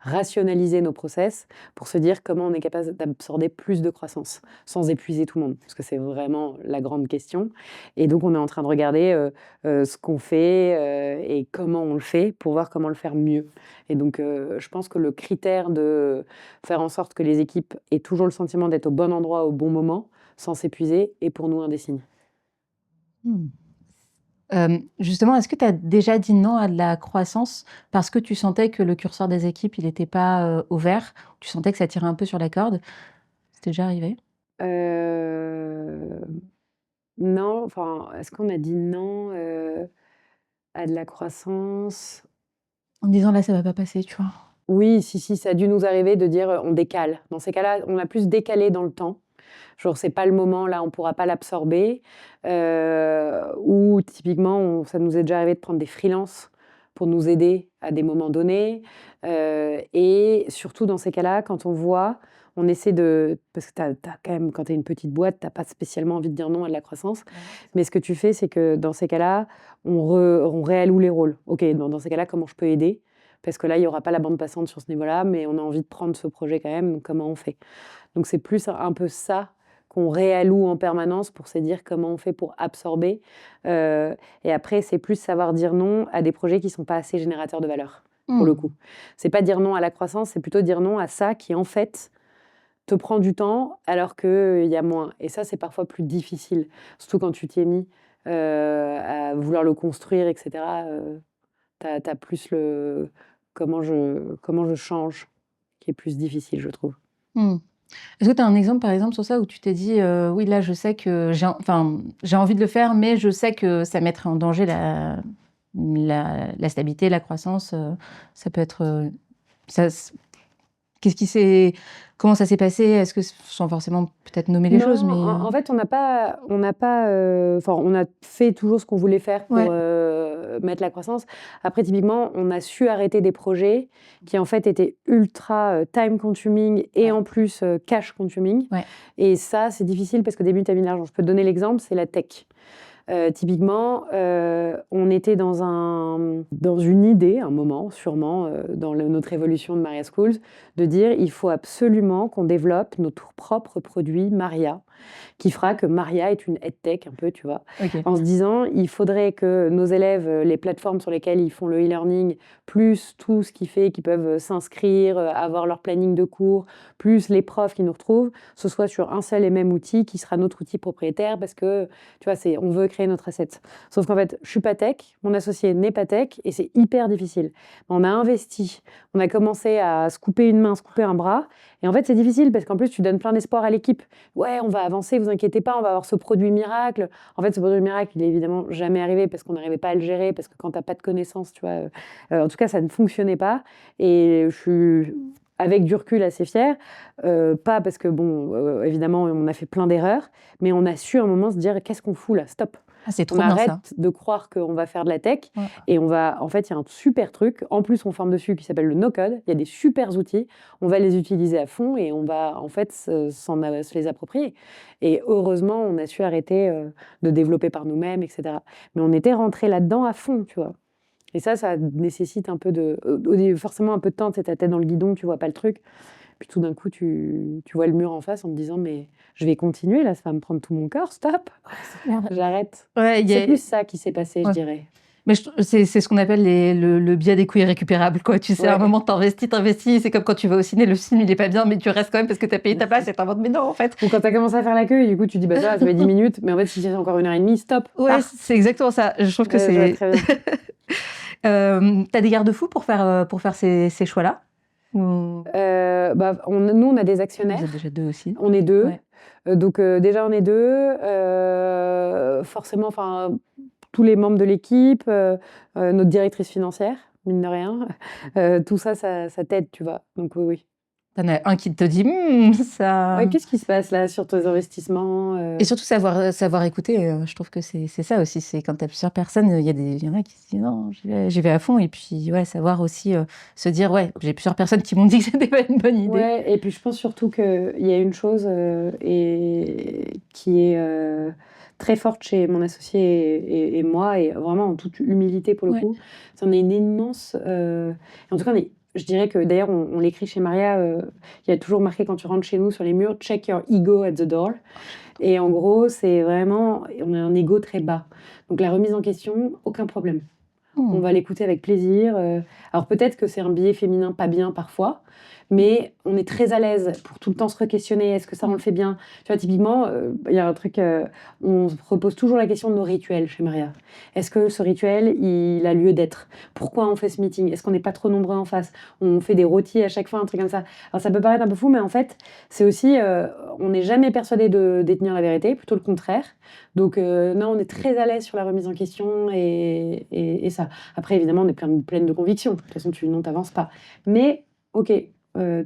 rationaliser nos process pour se dire comment on est capable d'absorber plus de croissance sans épuiser tout le monde, parce que c'est vraiment la grande question. Et donc, on est en train de regarder ce qu'on fait et comment on le fait pour voir comment le faire mieux. Et donc, je pense que le critère de faire en sorte que les équipes aient toujours le sentiment d'être au bon endroit au bon moment, sans s'épuiser, est pour nous un des signes. Justement, est-ce que tu as déjà dit non à de la croissance parce que tu sentais que le curseur des équipes, il n'était pas au vert, tu sentais que ça tirait un peu sur la corde? C'était déjà arrivé? Non, enfin, est-ce qu'on a dit non à de la croissance? En disant: «Là, ça va pas passer», tu vois? Oui, si, ça a dû nous arriver de dire on décale. Dans ces cas-là, on a plus décalé dans le temps. Genre, c'est pas le moment, là, on pourra pas l'absorber. Ou typiquement, ça nous est déjà arrivé de prendre des freelances pour nous aider à des moments donnés. Et surtout dans ces cas-là, quand on voit, on essaie de. Parce que t'as quand même, quand tu es une petite boîte, tu pas spécialement envie de dire non à de la croissance. Mais ce que tu fais, c'est que dans ces cas-là, on réalloue les rôles. OK, dans ces cas-là, comment je peux aider? Parce que là, il n'y aura pas la bande passante sur ce niveau-là, mais on a envie de prendre ce projet quand même, donc comment on fait? Donc c'est plus un peu ça qu'on réalloue en permanence pour se dire comment on fait pour absorber. Et après, c'est plus savoir dire non à des projets qui ne sont pas assez générateurs de valeur, pour le coup. C'est pas dire non à la croissance, c'est plutôt dire non à ça qui, en fait, te prend du temps alors qu'il y a moins. Et ça, c'est parfois plus difficile, surtout quand tu t'y es mis à vouloir le construire, etc. Tu as plus le comment je change qui est plus difficile, je trouve. Est-ce que tu as un exemple, par exemple, sur ça où tu t'es dit: «Oui, là, je sais que j'ai envie de le faire, mais je sais que ça mettrait en danger la stabilité, la croissance», ça peut être, ça Qu'est-ce qui s'est... Comment ça s'est passé? Est-ce que, sans forcément peut-être nommer les choses, mais... En fait, on a fait toujours ce qu'on voulait faire pour mettre la croissance. Après, typiquement, on a su arrêter des projets qui, en fait, étaient ultra time-consuming et en plus cash-consuming. Ouais. Et ça, c'est difficile parce qu'au début, tu as mis de l'argent. Je peux te donner l'exemple, c'est la tech. Typiquement, on était dans une idée, un moment, sûrement, dans notre évolution de Maria Schools, de dire il faut absolument qu'on développe notre propre produit Maria, qui fera que Maria est une EdTech un peu, tu vois. Ok. En se disant, il faudrait que nos élèves, les plateformes sur lesquelles ils font le e-learning, plus tout ce qui fait qu'ils peuvent s'inscrire, avoir leur planning de cours, plus les profs qui nous retrouvent, ce soit sur un seul et même outil qui sera notre outil propriétaire parce que, tu vois, on veut créer notre asset. Sauf qu'en fait, je suis pas tech, mon associé n'est pas tech et c'est hyper difficile. On a investi, on a commencé à se couper une main, se couper un bras et en fait, c'est difficile parce qu'en plus, tu donnes plein d'espoir à l'équipe. Ouais, on va avancer, vous inquiétez pas, on va avoir ce produit miracle. En fait, ce produit miracle, il est évidemment jamais arrivé parce qu'on n'arrivait pas à le gérer, parce que quand tu n'as pas de connaissances, tu vois, en tout cas, ça ne fonctionnait pas. Et je suis, avec du recul, assez fière. Pas parce que, bon, évidemment, on a fait plein d'erreurs, mais on a su à un moment se dire, qu'est-ce qu'on fout là? Stop. Ah, c'est trop On bien arrête ça. de croire qu'on va faire de la tech Ouais. et on va, en fait, il y a un super truc. En plus, on forme dessus qui s'appelle le no-code. Il y a des super outils. On va les utiliser à fond et on va, en fait, se les approprier. Et heureusement, on a su arrêter de développer par nous-mêmes, etc. Mais on était rentré là-dedans à fond, tu vois. Et ça nécessite un peu forcément un peu de temps. Tu sais, ta tête dans le guidon, tu vois pas le truc. Puis tout d'un coup, tu vois le mur en face en te disant, mais je vais continuer, là, ça va me prendre tout mon corps, stop, j'arrête. Ouais, C'est plus ça qui s'est passé, je Ouais. dirais. Mais c'est ce qu'on appelle le biais des coûts irrécupérables, quoi. Tu sais, à un moment, t'investis. C'est comme quand tu vas au ciné, le film, il est pas bien, mais tu restes quand même parce que t'as payé ta place et t'en mais non, en fait. Ou quand t'as commencé à faire la queue, et du coup, tu dis, bah ça fait 10 minutes, mais en fait, si c'est encore 1h30, stop. Ouais, c'est exactement ça. Je trouve que Je vois très bien. T'as des garde-fous pour faire ces choix-là? Ou... Nous, on a des actionnaires. Vous êtes déjà 2 aussi. On est 2. Ouais. Donc, déjà, on est 2. Forcément, tous les membres de l'équipe, notre directrice financière, mine de rien. Tout ça t'aide, tu vois. Donc, oui. T'en as un qui te dit ça. Ouais, qu'est-ce qui se passe là sur tes investissements Et surtout savoir écouter. Je trouve que c'est ça aussi. C'est quand t'as plusieurs personnes, il y en a qui se disent non, j'y vais à fond. Et puis ouais, savoir aussi se dire ouais, j'ai plusieurs personnes qui m'ont dit que c'était pas une bonne idée. Ouais, et puis je pense surtout qu'il y a une chose qui est très forte chez mon associé et moi, et vraiment en toute humilité pour le coup. C'est on a une immense... en tout cas, je dirais que d'ailleurs, on l'écrit chez Maria, il y a toujours marqué quand tu rentres chez nous sur les murs, « Check your ego at the door ». Et en gros, c'est vraiment... On a un ego très bas. Donc la remise en question, aucun problème. On va l'écouter avec plaisir. Alors peut-être que c'est un biais féminin pas bien parfois, mais on est très à l'aise pour tout le temps se re-questionner. Est-ce que ça, on le fait bien? Tu vois, typiquement, il y a un truc, on se repose toujours la question de nos rituels chez Maria. Est-ce que ce rituel, il a lieu d'être? Pourquoi on fait ce meeting? Est-ce qu'on n'est pas trop nombreux en face? On fait des rôtis à chaque fois, un truc comme ça. Alors ça peut paraître un peu fou, mais en fait, c'est aussi, on n'est jamais persuadé de détenir la vérité, plutôt le contraire. Donc non, on est très à l'aise sur la remise en question et ça. Après, évidemment, on est pleine de convictions. De toute façon, tu n'avances pas. Mais, ok,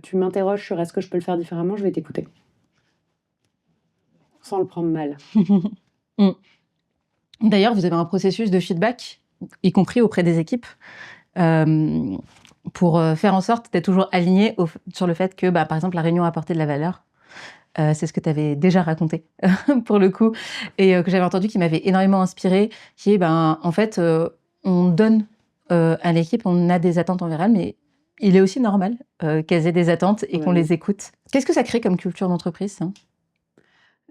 tu m'interroges sur est-ce que je peux le faire différemment, je vais t'écouter. Sans le prendre mal. D'ailleurs, vous avez un processus de feedback, y compris auprès des équipes, pour faire en sorte d'être toujours aligné sur le fait que, par exemple, la réunion a apporté de la valeur. C'est ce que tu avais déjà raconté, pour le coup, et que j'avais entendu, qui m'avait énormément inspirée, qui est, en fait, on donne à l'équipe, on a des attentes envers elle, mais il est aussi normal qu'elles aient des attentes et qu'on les écoute. Qu'est-ce que ça crée comme culture d'entreprise, ça ?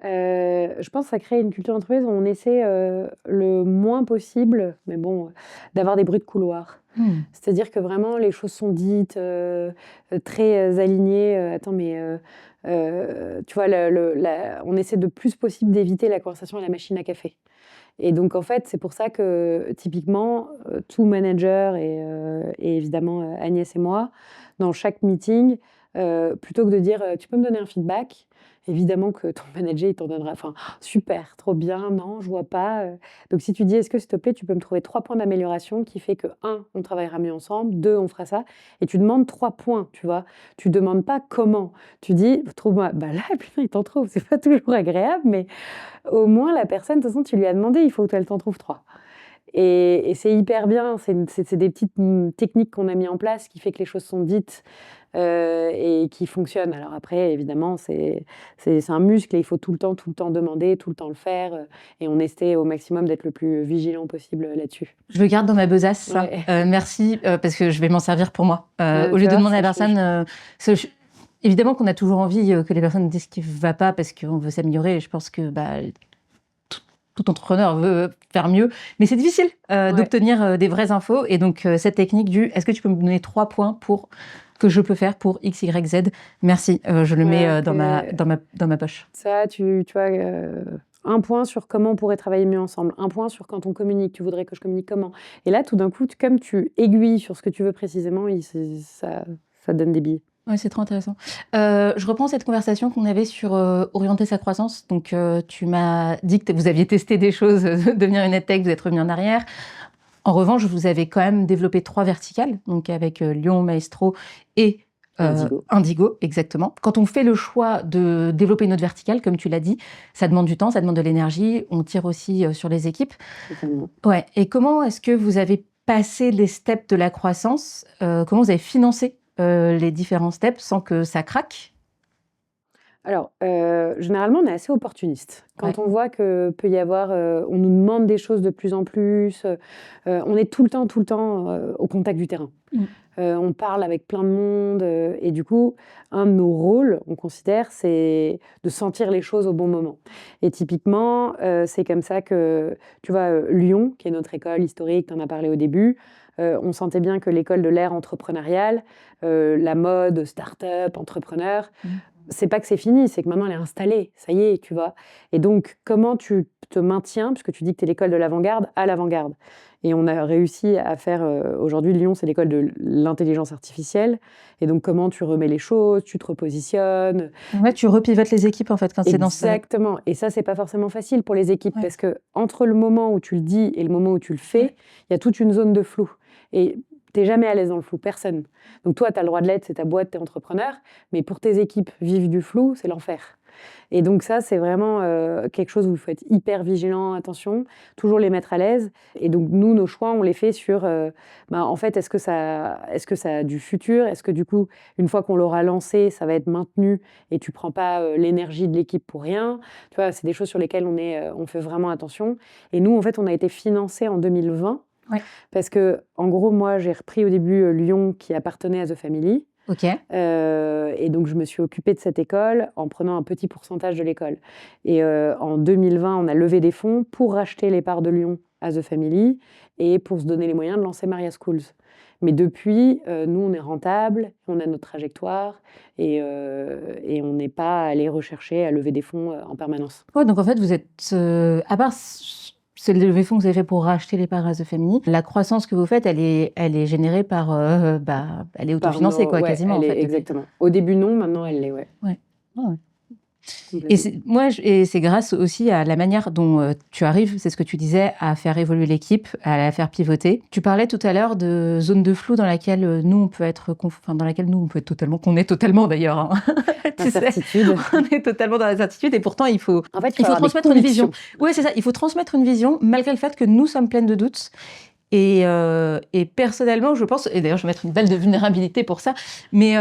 Je pense que ça crée une culture d'entreprise où on essaie le moins possible, mais bon, d'avoir des bruits de couloir. C'est-à-dire que vraiment, les choses sont dites, très alignées. Attends, mais tu vois, on essaie de plus possible d'éviter la conversation à la machine à café. Et donc, en fait, c'est pour ça que, typiquement, tout manager et évidemment Agnès et moi, dans chaque meeting, plutôt que de dire tu peux me donner un feedback. Évidemment que ton manager, il t'en donnera. Enfin, super, trop bien, non, je vois pas. Donc, si tu dis, est-ce que s'il te plaît, tu peux me trouver 3 points d'amélioration qui fait que, un, on travaillera mieux ensemble, deux, on fera ça. Et tu demandes 3 points, tu vois. Tu demandes pas comment. Tu dis, trouve-moi. Bah là, putain, il t'en trouve. C'est pas toujours agréable, mais au moins, la personne, de toute façon, tu lui as demandé, il faut qu'elle t'en trouve 3. Et c'est hyper bien. C'est des petites techniques qu'on a mis en place qui fait que les choses sont dites et qui fonctionnent. Alors après, évidemment, c'est un muscle et il faut tout le temps demander, tout le temps le faire. Et on essaie au maximum d'être le plus vigilant possible là-dessus. Je le garde dans ma besace, ça. Ouais. Merci, parce que je vais m'en servir pour moi. Ouais, Au tu lieu de vois, demander à la ça, je- personne... évidemment qu'on a toujours envie que les personnes disent ce qui ne va pas parce qu'on veut s'améliorer. Et je pense que tout entrepreneur veut faire mieux. Mais c'est difficile Ouais. d'obtenir des vraies infos. Et donc, cette technique du « est-ce que tu peux me donner 3 points que je peux faire pour X, Y, Z ?» Merci, je le mets Ouais, dans ma poche. Ça, tu vois, un point sur comment on pourrait travailler mieux ensemble, un point sur quand on communique, tu voudrais que je communique comment. Et là, tout d'un coup, comme tu aiguilles sur ce que tu veux précisément, ça donne des billes. Oui, c'est trop intéressant. Je reprends cette conversation qu'on avait sur orienter sa croissance. Donc, tu m'as dit que vous aviez testé des choses, devenir une EdTech, vous êtes revenu en arrière. En revanche, vous avez quand même développé 3 verticales, donc avec Lyon, Maestro et Indigo, exactement. Quand on fait le choix de développer une autre verticale, comme tu l'as dit, ça demande du temps, ça demande de l'énergie. On tire aussi sur les équipes. Totalement. Ouais. Et comment est-ce que vous avez passé les steps de la croissance? Comment vous avez financé les différents steps sans que ça craque? Alors, généralement, on est assez opportuniste. Quand Ouais. on voit que peut y avoir, on nous demande des choses de plus en plus, on est tout le temps, au contact du terrain. On parle avec plein de monde, et du coup, un de nos rôles, on considère, c'est de sentir les choses au bon moment. Et typiquement, c'est comme ça que, tu vois, Lyon, qui est notre école historique, tu en as parlé au début, on sentait bien que l'école de l'ère entrepreneuriale, la mode, start-up, entrepreneur, c'est pas que c'est fini, c'est que maintenant elle est installée, ça y est, tu vois. Et donc, comment tu te maintiens, puisque tu dis que tu es l'école de l'avant-garde, à l'avant-garde. Et on a réussi à faire, aujourd'hui, Lyon, c'est l'école de l'intelligence artificielle. Et donc, comment tu remets les choses, tu te repositionnes. Ouais, tu repivotes les équipes, en fait, quand c'est dans ce... Exactement. Et ça, c'est pas forcément facile pour les équipes, Ouais. parce que entre le moment où tu le dis et le moment où tu le fais, il y a toute une zone de flou. Et t'es jamais à l'aise dans le flou, personne. Donc toi, tu as le droit de l'être, c'est ta boîte, t'es entrepreneur, mais pour tes équipes, vivre du flou, c'est l'enfer. Et donc ça, c'est vraiment quelque chose où il faut être hyper vigilant, attention, toujours les mettre à l'aise. Et donc nous, nos choix, on les fait sur, en fait, est-ce que ça a du futur? Est-ce que du coup, une fois qu'on l'aura lancé, ça va être maintenu et tu prends pas l'énergie de l'équipe pour rien? Tu vois, c'est des choses sur lesquelles on fait vraiment attention. Et nous, en fait, on a été financés en 2020. Ouais. Parce que, en gros, moi, j'ai repris au début Lyon qui appartenait à The Family. Ok. Et donc, je me suis occupée de cette école en prenant un petit pourcentage de l'école. Et en 2020, on a levé des fonds pour racheter les parts de Lyon à The Family et pour se donner les moyens de lancer Maria Schools. Mais depuis, nous, on est rentable, on a notre trajectoire et on n'est pas allé rechercher à lever des fonds en permanence. Ouais, donc en fait, vous êtes... à part ce levée de fonds que vous avez fait pour racheter les parts à The Family, la croissance que vous faites, elle est générée par... elle est autofinancée, quoi, Ouais, quasiment, en fait. Depuis. Exactement. Au début, non, maintenant, elle l'est, ouais. Ouais. Et c'est grâce aussi à la manière dont tu arrives, c'est ce que tu disais, à faire évoluer l'équipe, à la faire pivoter. Tu parlais tout à l'heure de zone de flou dans laquelle nous on peut être, qu'on est totalement d'ailleurs. Hein. Incertitude. On est totalement dans l'incertitude et pourtant il faut transmettre une vision. Oui, c'est ça. Il faut transmettre une vision malgré le fait que nous sommes pleines de doutes. Et personnellement, je pense, et d'ailleurs je vais mettre une balle de vulnérabilité pour ça, mais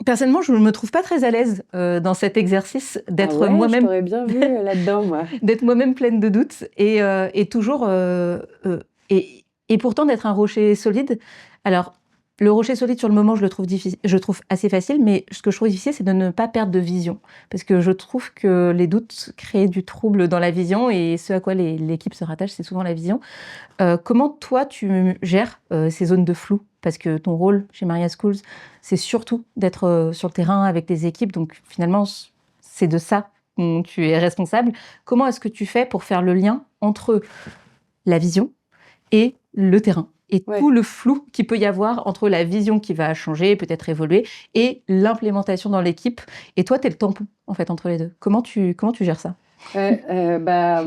personnellement, je ne me trouve pas très à l'aise dans cet exercice d'être moi-même. Je t'aurais bien vu là-dedans, moi. D'être moi-même pleine de doutes et toujours et pourtant d'être un rocher solide. Alors, le rocher solide sur le moment, je le trouve difficile, je trouve assez facile, mais ce que je trouve difficile, c'est de ne pas perdre de vision, parce que je trouve que les doutes créent du trouble dans la vision et ce à quoi l'équipe se rattache, c'est souvent la vision. Comment toi tu gères ces zones de flou? Parce que ton rôle chez Maria Schools, c'est surtout d'être sur le terrain avec les équipes, donc finalement, c'est de ça dont tu es responsable. Comment est-ce que tu fais pour faire le lien entre la vision et le terrain et Ouais. tout le flou qu'il peut y avoir entre la vision qui va changer, peut-être évoluer, et l'implémentation dans l'équipe. Et toi, tu es le tampon, en fait, entre les deux. Comment tu gères ça? Bah,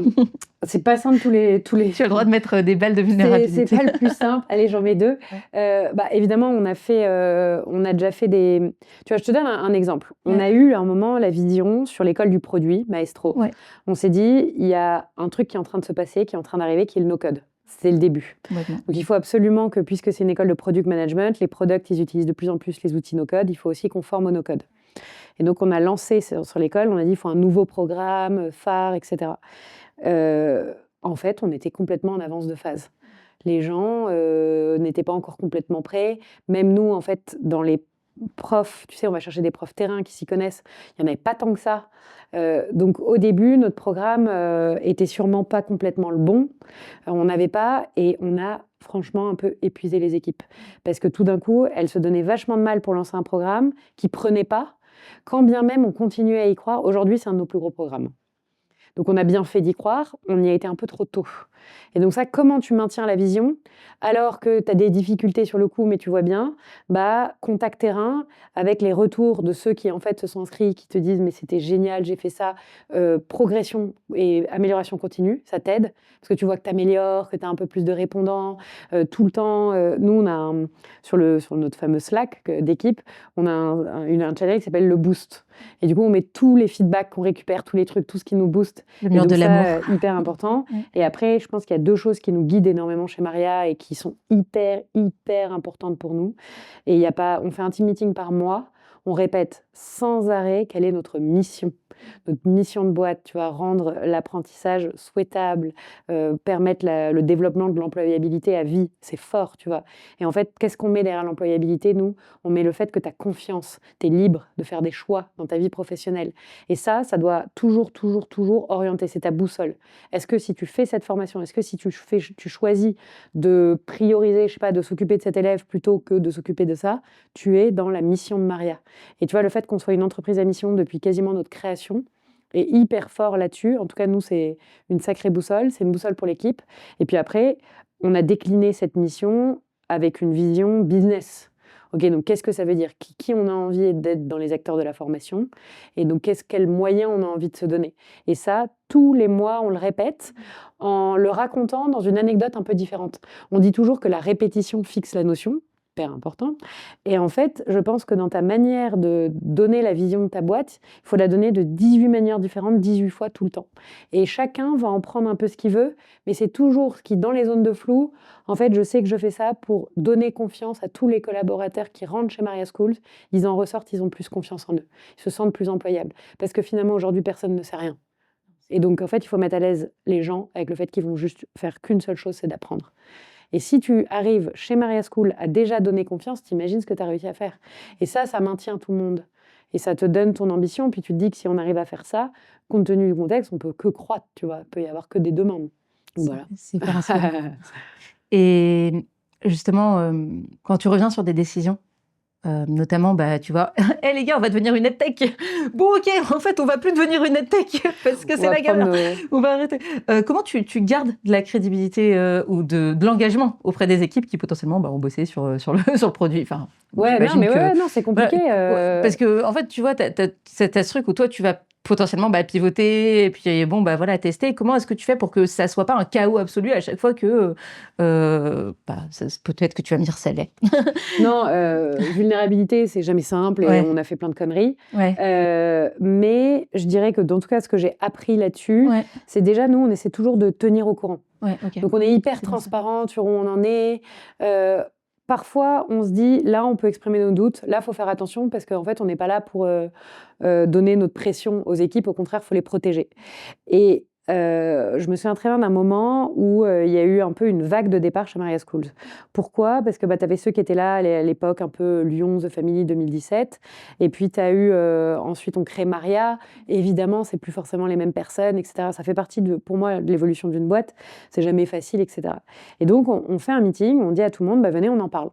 c'est pas simple tous les Tu as le droit de mettre des balles de C'est vulnérabilité. pas le plus simple. Allez, j'en mets 2. Bah, évidemment, on a déjà fait des... Tu vois, je te donne un exemple. On a eu à un moment la vision sur l'école du produit, Maestro. Ouais. On s'est dit, il y a un truc qui est en train de se passer, qui est en train d'arriver, qui est le no-code. C'est le début. Complètement. Donc, il faut absolument que, puisque c'est une école de product management, les products, ils utilisent de plus en plus les outils no-code, il faut aussi qu'on forme au no-code. Et donc, on a lancé sur l'école, on a dit, il faut un nouveau programme, phare, etc. En fait, on était complètement en avance de phase. Les gens n'étaient pas encore complètement prêts. Même nous, en fait, dans les profs, tu sais, on va chercher des profs terrain qui s'y connaissent. Il n'y en avait pas tant que ça. Donc, au début, notre programme était sûrement pas complètement le bon. On n'avait pas, et on a franchement un peu épuisé les équipes. Parce que tout d'un coup, elles se donnaient vachement de mal pour lancer un programme qui prenait pas. Quand bien même on continuait à y croire, aujourd'hui, c'est un de nos plus gros programmes. Donc, on a bien fait d'y croire, on y a été un peu trop tôt. Et donc ça, comment tu maintiens la vision alors que tu as des difficultés sur le coup, mais tu vois bien, bah, contact terrain avec les retours de ceux qui en fait se sont inscrits, qui te disent mais c'était génial, j'ai fait ça, progression et amélioration continue, ça t'aide, parce que tu vois que tu améliores, que tu as un peu plus de répondants, tout le temps. Nous, on a sur notre fameux Slack d'équipe, on a un channel qui s'appelle le Boost. Et du coup, on met tous les feedbacks qu'on récupère, tous les trucs, tout ce qui nous booste. Le mur Et donc de ça, l'amour. hyper important. Ouais. Et après, je pense qu'il y a 2 choses qui nous guident énormément chez Maria et qui sont hyper, hyper importantes pour nous. Et il y a pas, on fait un team meeting par mois. On répète sans arrêt quelle est notre mission. Notre mission de boîte, tu vois, rendre l'apprentissage souhaitable, permettre le développement de l'employabilité à vie, c'est fort, tu vois. Et en fait, qu'est-ce qu'on met derrière l'employabilité, nous? On met le fait que tu as confiance, tu es libre de faire des choix dans ta vie professionnelle. Et ça doit toujours, toujours, toujours orienter, c'est ta boussole. Est-ce que si tu fais cette formation, est-ce que si tu choisis de prioriser, je sais pas, de s'occuper de cet élève plutôt que de s'occuper de ça, tu es dans la mission de Maria. Et tu vois, le fait qu'on soit une entreprise à mission depuis quasiment notre création est hyper fort là-dessus. En tout cas, nous, c'est une sacrée boussole, c'est une boussole pour l'équipe. Et puis après, on a décliné cette mission avec une vision business. Ok, donc qu'est-ce que ça veut dire? Qui on a envie d'être dans les acteurs de la formation? Et donc, quels moyens on a envie de se donner? Et ça, tous les mois, on le répète en le racontant dans une anecdote un peu différente. On dit toujours que la répétition fixe la notion, hyper important. Et en fait, je pense que dans ta manière de donner la vision de ta boîte, il faut la donner de 18 manières différentes, 18 fois tout le temps. Et chacun va en prendre un peu ce qu'il veut, mais c'est toujours ce qui, dans les zones de flou, en fait, je sais que je fais ça pour donner confiance à tous les collaborateurs qui rentrent chez Maria Schools. Ils en ressortent, ils ont plus confiance en eux. Ils se sentent plus employables. Parce que finalement, aujourd'hui, personne ne sait rien. Et donc, en fait, il faut mettre à l'aise les gens avec le fait qu'ils vont juste faire qu'une seule chose, c'est d'apprendre. Et si tu arrives chez Maria School à déjà donner confiance, t'imagines ce que tu as réussi à faire. Et ça maintient tout le monde. Et ça te donne ton ambition. Puis tu te dis que si on arrive à faire ça, compte tenu du contexte, on peut que croître, tu vois. Il peut y avoir que des demandes. Donc, voilà. C'est hyper inspirant. Et justement, quand tu reviens sur des décisions, notamment, bah, tu vois, hey, les gars, on va devenir une EdTech. Bon, ok, en fait, on va plus devenir une EdTech parce que c'est la galère. On va arrêter. Comment tu gardes de la crédibilité ou de l'engagement auprès des équipes qui potentiellement ont bossé sur le produit. Enfin, ouais, non, c'est compliqué. Voilà, parce que, en fait, tu vois, t'as ce truc où toi, tu vas potentiellement pivoter et puis voilà, tester. Comment est-ce que tu fais pour que ça soit pas un chaos absolu à chaque fois que peut-être que tu vas me dire ça l'est. Non, vulnérabilité, c'est jamais simple et on a fait plein de conneries. Ouais. Mais je dirais que dans tout cas, ce que j'ai appris là-dessus, c'est déjà, nous, on essaie toujours de tenir au courant. Ouais, okay. Donc, on est hyper transparent sur où on en est. Parfois, on se dit, là, on peut exprimer nos doutes. Là, il faut faire attention parce qu'en fait, on n'est pas là pour donner notre pression aux équipes. Au contraire, il faut les protéger. Et je me souviens très bien d'un moment où il y a eu un peu une vague de départ chez Maria Schools. Pourquoi? Parce que tu avais ceux qui étaient là à l'époque, un peu Lyon, The Family 2017. Et puis, tu as eu... ensuite, on crée Maria. Évidemment, c'est plus forcément les mêmes personnes, etc. Ça fait partie, pour moi, de l'évolution d'une boîte. C'est jamais facile, etc. Et donc, on fait un meeting, on dit à tout le monde, venez, on en parle.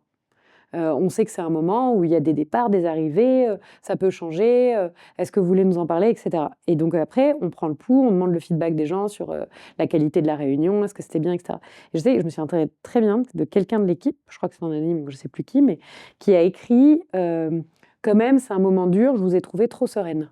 On sait que c'est un moment où il y a des départs, des arrivées, ça peut changer, est-ce que vous voulez nous en parler, etc. Et donc après, on prend le pouls, on demande le feedback des gens sur la qualité de la réunion, est-ce que c'était bien, etc. Et je sais que je me suis enterrée très bien de quelqu'un de l'équipe, je crois que c'est un anonyme, je ne sais plus qui, mais qui a écrit quand même, c'est un moment dur, je vous ai trouvé trop sereine.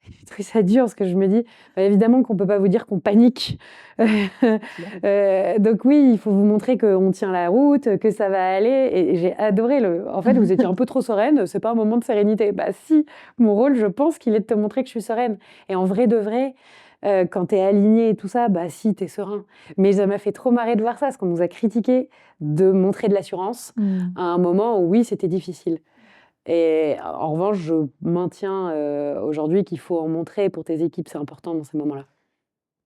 J'ai trouvé ça dur parce que je me dis, évidemment qu'on ne peut pas vous dire qu'on panique. Donc oui, il faut vous montrer qu'on tient la route, que ça va aller. Et j'ai adoré En fait, vous étiez un peu trop sereine, c'est pas un moment de sérénité. Bah si, mon rôle, je pense qu'il est de te montrer que je suis sereine. Et en vrai de vrai, quand tu es aligné et tout ça, bah si, tu es serein. Mais ça m'a fait trop marrer de voir ça, parce qu'on nous a critiqué de montrer de l'assurance à un moment où oui, c'était difficile. Et en revanche, je maintiens aujourd'hui qu'il faut en montrer pour tes équipes, c'est important dans ces moments-là.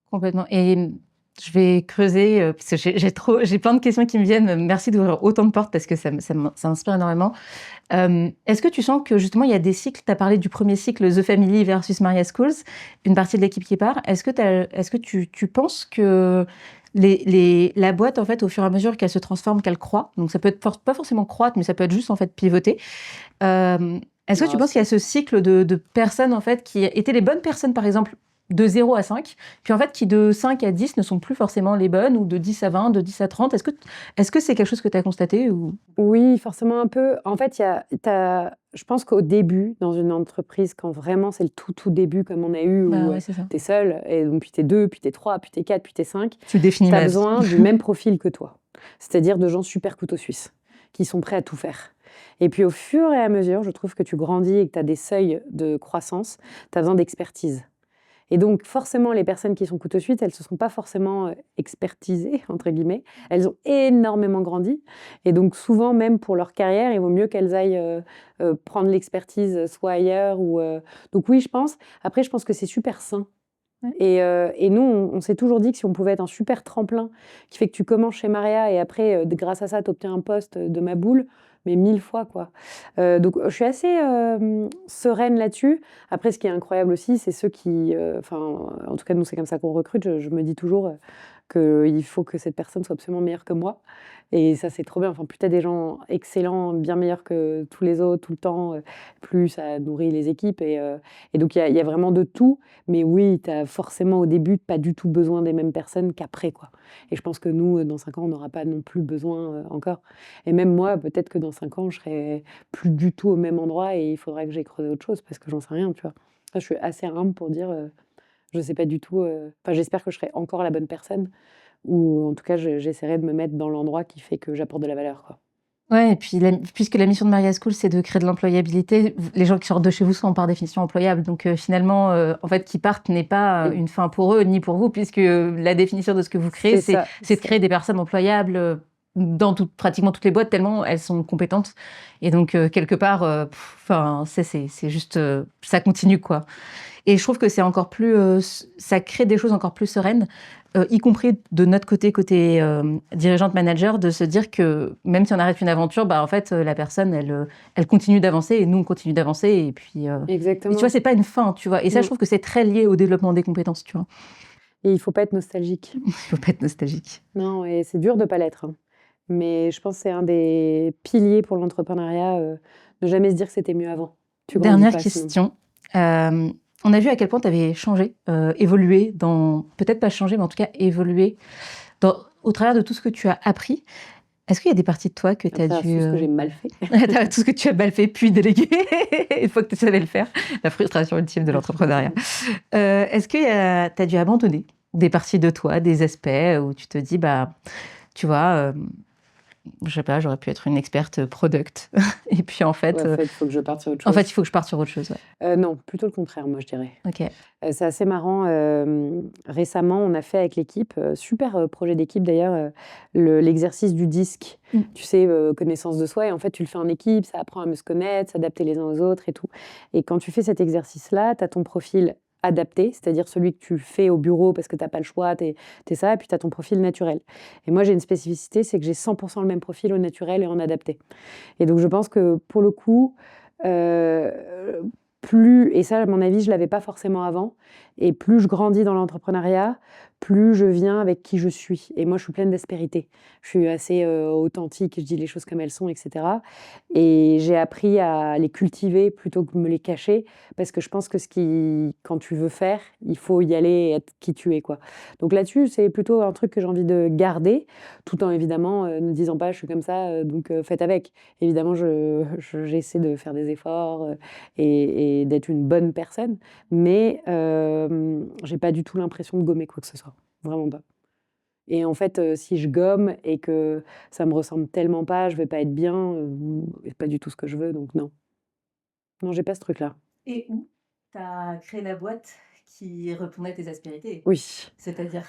Complètement. Et je vais creuser, parce que j'ai plein de questions qui me viennent. Merci d'ouvrir autant de portes parce que ça m'inspire énormément. Est-ce que tu sens que justement il y a des cycles, tu as parlé du premier cycle The Family versus Maria Schools, une partie de l'équipe qui part. Est-ce que tu penses que la boîte, en fait, au fur et à mesure qu'elle se transforme, qu'elle croît, donc ça peut être pas forcément croître, mais ça peut être juste en fait pivoter. Est-ce que tu penses qu'il y a ce cycle de personnes en fait qui étaient les bonnes personnes, par exemple, de 0 à 5, puis en fait qui de 5 à 10 ne sont plus forcément les bonnes, ou de 10 à 20, de 10 à 30? Est-ce que c'est quelque chose que tu as constaté ou... Oui, forcément un peu. En fait, je pense qu'au début, dans une entreprise, quand vraiment c'est le tout début comme on a eu, où ouais, c'est ça. tu es seul, et donc puis tu es 2, puis tu es 3, puis tu es 4, puis tu es 5, Tu définis tu as ma vie. besoin du même profil que toi. C'est-à-dire de gens super couteaux suisses, qui sont prêts à tout faire. Et puis au fur et à mesure, je trouve que tu grandis et que tu as des seuils de croissance, tu as besoin d'expertise. Et donc, forcément, les personnes qui sont couteau suisse, elles ne se sont pas forcément expertisées, entre guillemets. Elles ont énormément grandi. Et donc, souvent, même pour leur carrière, il vaut mieux qu'elles aillent prendre l'expertise soit ailleurs. Donc oui, je pense. Après, je pense que c'est super sain. Ouais. Et nous, on s'est toujours dit que si on pouvait être un super tremplin qui fait que tu commences chez Maria et après, grâce à ça, tu obtiens un poste de ma boule, mais 1000 fois, quoi. Donc, je suis assez sereine là-dessus. Après, ce qui est incroyable aussi, c'est ceux qui... en tout cas, nous, c'est comme ça qu'on recrute. Je me dis toujours qu'il faut que cette personne soit absolument meilleure que moi. Et ça, c'est trop bien. Enfin, plus tu as des gens excellents, bien meilleurs que tous les autres, tout le temps, plus ça nourrit les équipes. Et donc, il y a vraiment de tout. Mais oui, tu as forcément au début pas du tout besoin des mêmes personnes qu'après, quoi. Et je pense que nous, dans 5 ans, on n'aura pas non plus besoin encore. Et même moi, peut-être que dans 5 ans, je serai plus du tout au même endroit et il faudra que j'aille creuser autre chose parce que j'en sais rien, tu vois. Là, je suis assez humble pour dire, je sais pas du tout. Enfin, j'espère que je serai encore la bonne personne ou en tout cas, j'essaierai de me mettre dans l'endroit qui fait que j'apporte de la valeur, quoi. Ouais, et puis puisque la mission de Maria School, c'est de créer de l'employabilité, les gens qui sortent de chez vous sont par définition employables. Donc finalement, en fait, qui partent n'est pas une fin pour eux ni pour vous, puisque la définition de ce que vous créez, c'est de créer des personnes employables dans pratiquement toutes les boîtes, tellement elles sont compétentes. Et donc, quelque part, c'est juste... ça continue, quoi. Et je trouve que c'est encore plus... ça crée des choses encore plus sereines, y compris de notre côté dirigeante manager, de se dire que même si on arrête une aventure, bah, en fait, la personne, elle continue d'avancer et nous, on continue d'avancer. Et puis, Exactement. Et tu vois, c'est pas une fin, tu vois. Et ça, je trouve que c'est très lié au développement des compétences, tu vois. Et il faut pas être nostalgique. Il faut pas être nostalgique. Non, et c'est dur de pas l'être, hein. Mais je pense que c'est un des piliers pour l'entrepreneuriat, ne jamais se dire que c'était mieux avant. Dernière question. On a vu à quel point tu avais changé, évolué, peut-être pas changé, mais en tout cas évolué au travers de tout ce que tu as appris. Est-ce qu'il y a des parties de toi que tu as dû... Tout ce que j'ai mal fait. Tout ce que tu as mal fait, puis délégué, une fois que tu savais le faire. La frustration ultime de l'entrepreneuriat. Est-ce que tu as dû abandonner des parties de toi, des aspects où tu te dis, bah, tu vois... je sais pas, j'aurais pu être une experte product. Et puis en fait, il faut que je parte sur autre chose. En fait, il faut que je parte sur autre chose. Ouais. Non, plutôt le contraire, moi, je dirais. Ok. C'est assez marrant. Récemment, on a fait avec l'équipe, super projet d'équipe d'ailleurs, l'exercice du disque. Tu sais, connaissance de soi. Et en fait, tu le fais en équipe, ça apprend à mieux se connaître, s'adapter les uns aux autres et tout. Et quand tu fais cet exercice-là, tu as ton profil adapté, c'est-à-dire celui que tu fais au bureau parce que tu n'as pas le choix, t'es ça, et puis tu as ton profil naturel. Et moi, j'ai une spécificité, c'est que j'ai 100% le même profil au naturel et en adapté. Et donc, je pense que pour le coup, plus, et ça, à mon avis, je ne l'avais pas forcément avant, et plus je grandis dans l'entrepreneuriat, plus je viens avec qui je suis. Et moi, je suis pleine d'aspérité. Je suis assez authentique, je dis les choses comme elles sont, etc. Et j'ai appris à les cultiver plutôt que de me les cacher, parce que je pense que quand tu veux faire, il faut y aller et être qui tu es, quoi. Donc là-dessus, c'est plutôt un truc que j'ai envie de garder, tout en évidemment ne disant pas je suis comme ça, donc faites avec. Évidemment, j'essaie de faire des efforts et d'être une bonne personne, mais j'ai pas du tout l'impression de gommer quoi que ce soit, vraiment pas. Et en fait, si je gomme et que ça me ressemble tellement pas, je vais pas être bien, c'est pas du tout ce que je veux, donc non. Non, j'ai pas ce truc-là. Et où tu as créé la boîte qui répondait à tes aspérités? Oui. C'est-à-dire?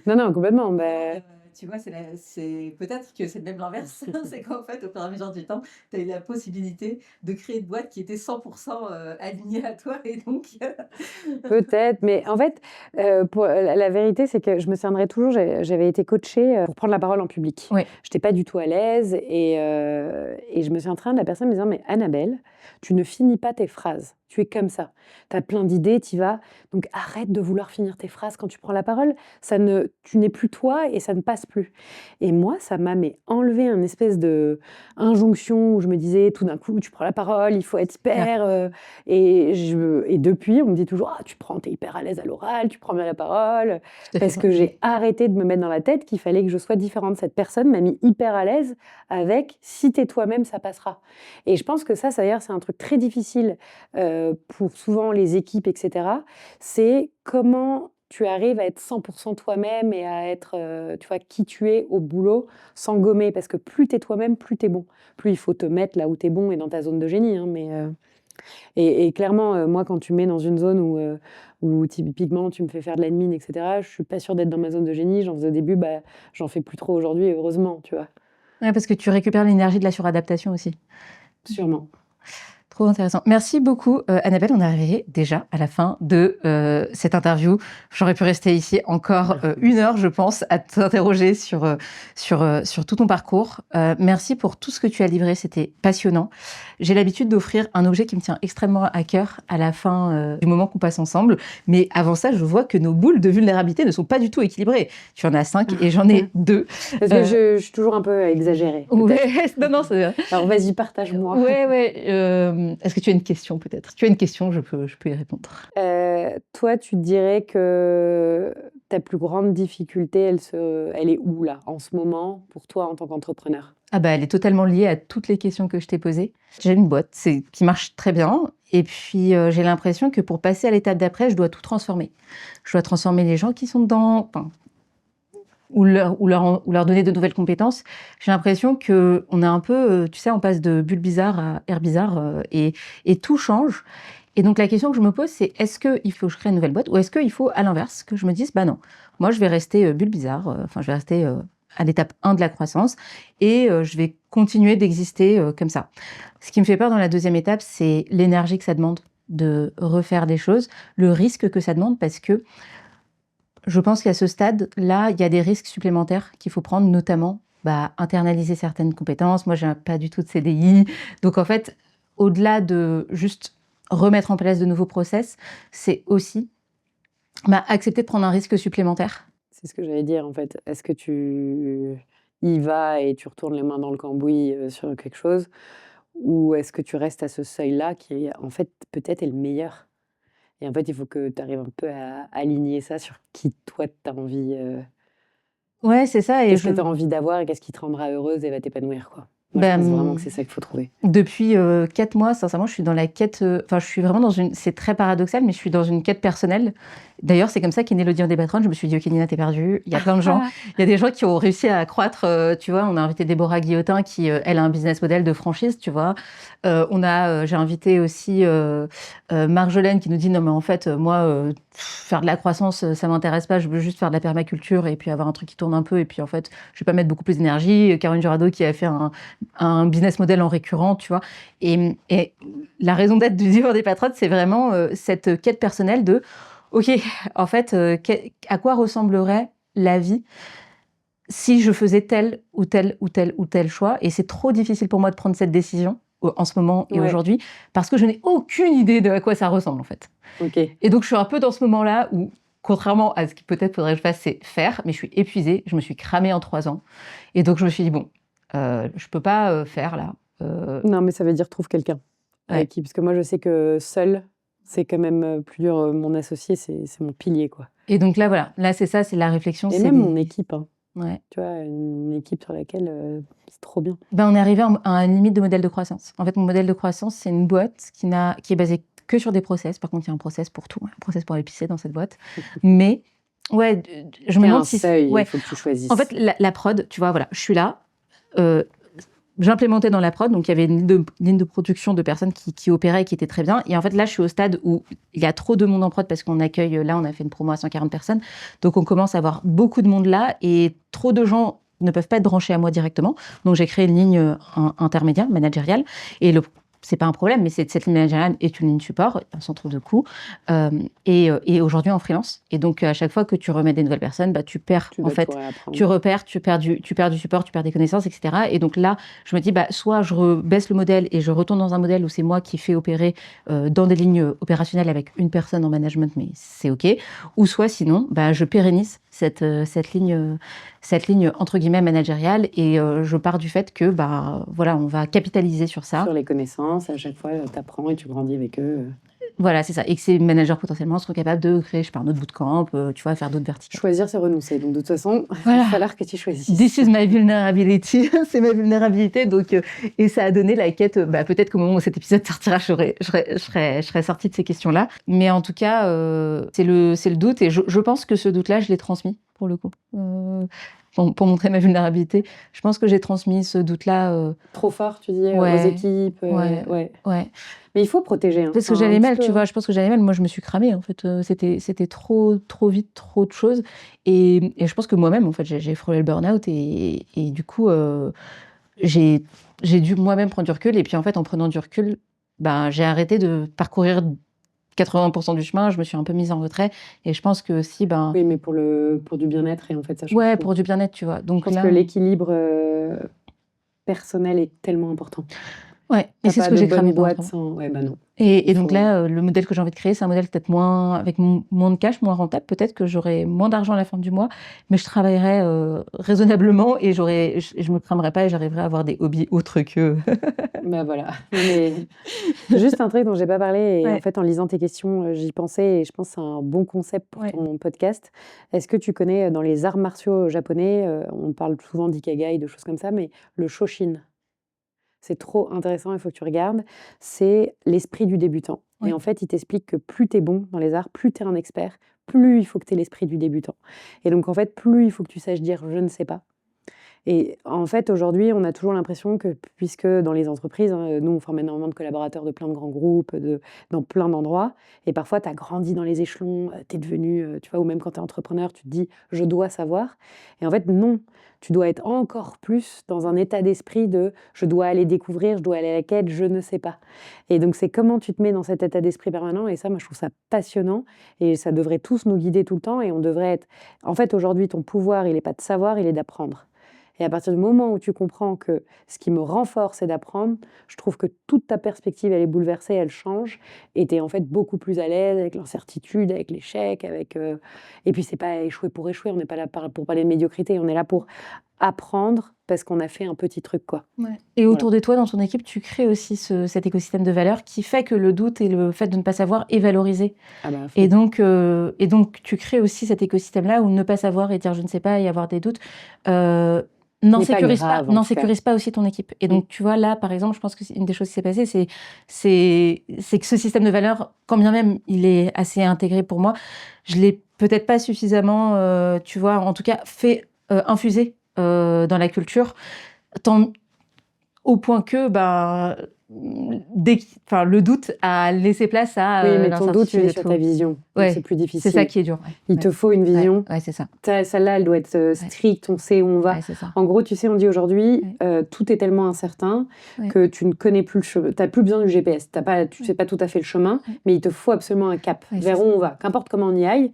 Non, complètement, bah Tu vois, c'est peut-être que c'est même l'inverse. C'est qu'en fait, au fur et à mesure du temps, tu as eu la possibilité de créer une boîte qui était 100% alignée à toi et donc peut-être, mais en fait, pour la vérité, c'est que je me souviendrai toujours, j'avais été coachée, pour prendre la parole en public. Oui. J'étais pas du tout à l'aise et je me souviens de la personne me disant: «Mais Annabelle, tu ne finis pas tes phrases. Tu es comme ça. Tu as plein d'idées, tu y vas, donc arrête de vouloir finir tes phrases quand tu prends la parole. Tu n'es plus toi et ça ne passe plus». Et moi, ça m'a enlevé une espèce d'injonction où je me disais tout d'un coup: «Tu prends la parole, il faut être hyper, et depuis, on me dit toujours: «Ah, tu es hyper à l'aise à l'oral, tu prends bien la parole». Tout à fait. Parce que j'ai arrêté de me mettre dans la tête qu'il fallait que je sois différente. Cette personne m'a mis hyper à l'aise avec si t'es toi-même, ça passera. Et je pense que ça d'ailleurs, c'est un truc très difficile pour souvent les équipes, etc. C'est comment tu arrives à être 100% toi-même et à être, tu vois, qui tu es au boulot sans gommer. Parce que plus t'es toi-même, plus t'es bon. Plus il faut te mettre là où t'es bon et dans ta zone de génie, hein, mais... Et clairement, moi, quand tu me mets dans une zone où typiquement tu me fais faire de l'admin, etc., je suis pas sûre d'être dans ma zone de génie. J'en faisais au début, bah, j'en fais plus trop aujourd'hui, heureusement, tu vois. Ouais, parce que tu récupères l'énergie de la suradaptation aussi. Sûrement. Trop intéressant. Merci beaucoup, Annabelle. On est arrivé déjà à la fin de cette interview. J'aurais pu rester ici encore 1 heure, je pense, à t'interroger sur tout ton parcours. Merci pour tout ce que tu as livré. C'était passionnant. J'ai l'habitude d'offrir un objet qui me tient extrêmement à cœur à la fin du moment qu'on passe ensemble. Mais avant ça, je vois que nos boules de vulnérabilité ne sont pas du tout équilibrées. Tu en as 5 et j'en ai 2. Parce que je suis toujours un peu exagérée. Ouais, non, c'est... Alors vas-y, partage-moi. Ouais. Est-ce que tu as une question peut-être? Tu as une question, je peux y répondre. Toi, tu dirais que ta plus grande difficulté, elle est où là, en ce moment, pour toi en tant qu'entrepreneur? Ah bah, elle est totalement liée à toutes les questions que je t'ai posées. J'ai une boîte qui marche très bien et puis j'ai l'impression que pour passer à l'étape d'après, je dois tout transformer. Je dois transformer les gens qui sont dedans, ou leur donner de nouvelles compétences. J'ai l'impression qu'on est un peu, tu sais, on passe de bulle bizarre à air bizarre et tout change. Et donc la question que je me pose, c'est est-ce qu'il faut que je crée une nouvelle boîte ou est-ce qu'il faut à l'inverse que je me dise, bah non, moi je vais rester bulle bizarre, je vais rester à l'étape 1 de la croissance et je vais continuer d'exister comme ça. Ce qui me fait peur dans la deuxième étape, c'est l'énergie que ça demande de refaire des choses, le risque que ça demande parce que je pense qu'à ce stade-là, il y a des risques supplémentaires qu'il faut prendre, notamment internaliser certaines compétences. Moi, je n'ai pas du tout de CDI. Donc, en fait, au-delà de juste remettre en place de nouveaux process, c'est aussi accepter de prendre un risque supplémentaire. C'est ce que j'allais dire, en fait. Est-ce que tu y vas et tu retournes les mains dans le cambouis sur quelque chose, ou est-ce que tu restes à ce seuil-là qui, en fait, peut-être est le meilleur? Et en fait, il faut que tu arrives un peu à aligner ça sur qui, toi, tu as envie, Ouais, c'est ça. qu'est-ce que tu as envie d'avoir et qu'est-ce qui te rendra heureuse et va t'épanouir, quoi. Moi, je pense vraiment que c'est ça qu'il faut trouver. Depuis 4 mois, sincèrement, je suis dans la quête... je suis vraiment dans une... C'est très paradoxal, mais je suis dans une quête personnelle. D'ailleurs, c'est comme ça qu'est née l'Audience des patronnes. Je me suis dit, OK, Nina, t'es perdue. Il y a plein de gens. Il y a des gens qui ont réussi à croître. Tu vois, on a invité Déborah Guillotin, qui, elle, a un business model de franchise, tu vois. J'ai invité aussi Marjolaine, qui nous dit, non, mais en fait, moi, faire de la croissance, ça m'intéresse pas. Je veux juste faire de la permaculture et puis avoir un truc qui tourne un peu. Et puis, en fait, je vais pas mettre beaucoup plus d'énergie. Caroline Jurado, qui a fait un business model en récurrent, tu vois. Et la raison d'être du Divan des patronnes, c'est vraiment cette quête personnelle de, OK, en fait, à quoi ressemblerait la vie si je faisais tel ou tel ou tel ou tel choix? Et c'est trop difficile pour moi de prendre cette décision en ce moment et Ouais. aujourd'hui, parce que je n'ai aucune idée de à quoi ça ressemble en fait. Ok. Et donc je suis un peu dans ce moment-là où, contrairement à ce qu'il peut-être faudrait que je fasse, c'est faire, mais je suis épuisée, je me suis cramée en 3 ans. Et donc je me suis dit, bon, je peux pas faire là. Non, mais ça veut dire trouve quelqu'un Ouais. avec qui. Parce que moi, je sais que seul, c'est quand même plus dur. Mon associé, c'est mon pilier, quoi. Et donc là, voilà, là c'est ça, c'est la réflexion. Et c'est même des- mon équipe, hein. Ouais. Tu vois, une équipe sur laquelle c'est trop bien. Ben, on est arrivé à une limite de modèle de croissance. En fait, mon modèle de croissance, c'est une boîte qui est basée que sur des process. Par contre, il y a un process pour tout, un process pour épicer dans cette boîte. Mais ouais, je me Il y a demande un si seuil, ouais. il faut que tu choisisses. En fait, la prod, tu vois, voilà, je suis là. J'implémentais dans la prod, donc il y avait une ligne de production de personnes qui opéraient et qui étaient très bien. Et en fait, là, je suis au stade où il y a trop de monde en prod parce qu'on accueille, là, on a fait une promo à 140 personnes. Donc, on commence à avoir beaucoup de monde là et trop de gens ne peuvent pas être branchés à moi directement. Donc, j'ai créé une ligne intermédiaire, managériale. Et c'est pas un problème, mais cette ligne managériale est une ligne support, un centre de coût, et aujourd'hui en freelance. Et donc, à chaque fois que tu remets des nouvelles personnes, bah, tu perds, Tu en dois fait, tout réapprendre. tu repères, tu perds du support, tu perds des connaissances, etc. Et donc là, je me dis, bah, soit je baisse le modèle et je retourne dans un modèle où c'est moi qui fais opérer dans des lignes opérationnelles avec une personne en management, mais c'est OK. Ou soit sinon, bah, je pérennise cette ligne entre guillemets managériale et je pars du fait que, bah, voilà, on va capitaliser sur ça. Sur les connaissances, à chaque fois, tu apprends et tu grandis avec eux. Voilà, c'est ça. Et que ces managers potentiellement seront capables de créer, je sais pas, un autre bootcamp, tu vois, faire d'autres verticales. Choisir, c'est renoncer. Donc, de toute façon, il Voilà. va falloir que tu choisisses. This is my vulnerability, c'est ma vulnérabilité. Donc, et ça a donné la quête. Bah, peut-être qu'au moment où cet épisode sortira, je serai sortie de ces questions-là. Mais en tout cas, c'est le doute. Et je pense que ce doute-là, je l'ai transmis, pour le coup. Pour montrer ma vulnérabilité, je pense que j'ai transmis ce doute-là. Trop fort, tu dis, aux Ouais. équipes. Ouais. Ouais. Mais il faut protéger. Hein. Parce que Enfin, j'allais un mal, petit tu peu, vois. Je pense que j'allais mal. Moi, je me suis cramée, en fait. C'était trop vite, trop de choses. Et je pense que moi-même, en fait, j'ai frôlé le burn-out. Et du coup, j'ai dû moi-même prendre du recul. Et puis, en fait, en prenant du recul, ben, j'ai arrêté de parcourir 80% du chemin. Je me suis un peu mise en retrait. Et je pense que aussi, ben... Oui, mais pour du bien-être, et en fait, ça change Ouais, tout. pour du bien-être, tu vois. Donc Je pense là... que l'équilibre personnel est tellement important. Ouais, et c'est ce que j'ai cramé pendant 3 mois. Ouais, bah non. Et donc là, le modèle que j'ai envie de créer, c'est un modèle peut-être avec moins de cash, moins rentable. Peut-être que j'aurai moins d'argent à la fin du mois, mais je travaillerai raisonnablement et je me cramerai pas et j'arriverai à avoir des hobbies autres que... Bah voilà. Mais juste un truc dont j'ai pas parlé, et Ouais. en fait, en lisant tes questions, j'y pensais, et je pense que c'est un bon concept pour Ouais. ton podcast. Est-ce que tu connais, dans les arts martiaux japonais, on parle souvent d'ikigai, de choses comme ça, mais le Shoshin? C'est trop intéressant, il faut que tu regardes. C'est l'esprit du débutant. Oui. Et en fait, il t'explique que plus tu es bon dans les arts, plus tu es un expert, plus il faut que tu aies l'esprit du débutant. Et donc, en fait, plus il faut que tu saches dire « je ne sais pas ». Et en fait, aujourd'hui, on a toujours l'impression que, puisque dans les entreprises, hein, nous, on forme énormément de collaborateurs de plein de grands groupes, dans plein d'endroits, et parfois, tu as grandi dans les échelons, tu es devenu, tu vois, ou même quand tu es entrepreneur, tu te dis « je dois savoir ». Et en fait, non, tu dois être encore plus dans un état d'esprit de « je dois aller découvrir, je dois aller à la quête, je ne sais pas ». Et donc, c'est comment tu te mets dans cet état d'esprit permanent, et ça, moi, je trouve ça passionnant, et ça devrait tous nous guider tout le temps, et on devrait être... En fait, aujourd'hui, ton pouvoir, il n'est pas de savoir, il est d'apprendre. Et à partir du moment où tu comprends que ce qui me rend fort, c'est d'apprendre, je trouve que toute ta perspective, elle est bouleversée, elle change, et tu es en fait beaucoup plus à l'aise avec l'incertitude, avec l'échec, et puis c'est pas échouer pour échouer, on n'est pas là pour parler de médiocrité, on est là pour apprendre parce qu'on a fait un petit truc, quoi. Ouais. Et autour de toi, dans ton équipe, tu crées aussi cet écosystème de valeurs qui fait que le doute et le fait de ne pas savoir est valorisé. Ah bah, Et donc, tu crées aussi cet écosystème-là où ne pas savoir et dire je ne sais pas et avoir des doutes sécurise pas aussi ton équipe. Et donc, tu vois, là, par exemple, je pense que une des choses qui s'est passée, c'est que ce système de valeurs, quand bien même il est assez intégré pour moi, je l'ai peut-être pas suffisamment, tu vois, en tout cas, fait infuser dans la culture, au point que, le doute a laissé place à oui, mais ton doute, il est sur ta l'incertitude. vision. Ouais, c'est plus difficile. C'est ça qui est dur. Il te faut une vision. Ouais, c'est ça. Celle-là, elle doit être stricte, on sait où on va. Ouais, c'est ça. En gros, tu sais, on dit aujourd'hui, tout est tellement incertain que tu ne connais plus le chemin. Tu n'as plus besoin du GPS. Tu sais pas tout à fait le chemin, mais il te faut absolument un cap vers où on va. Qu'importe comment on y aille,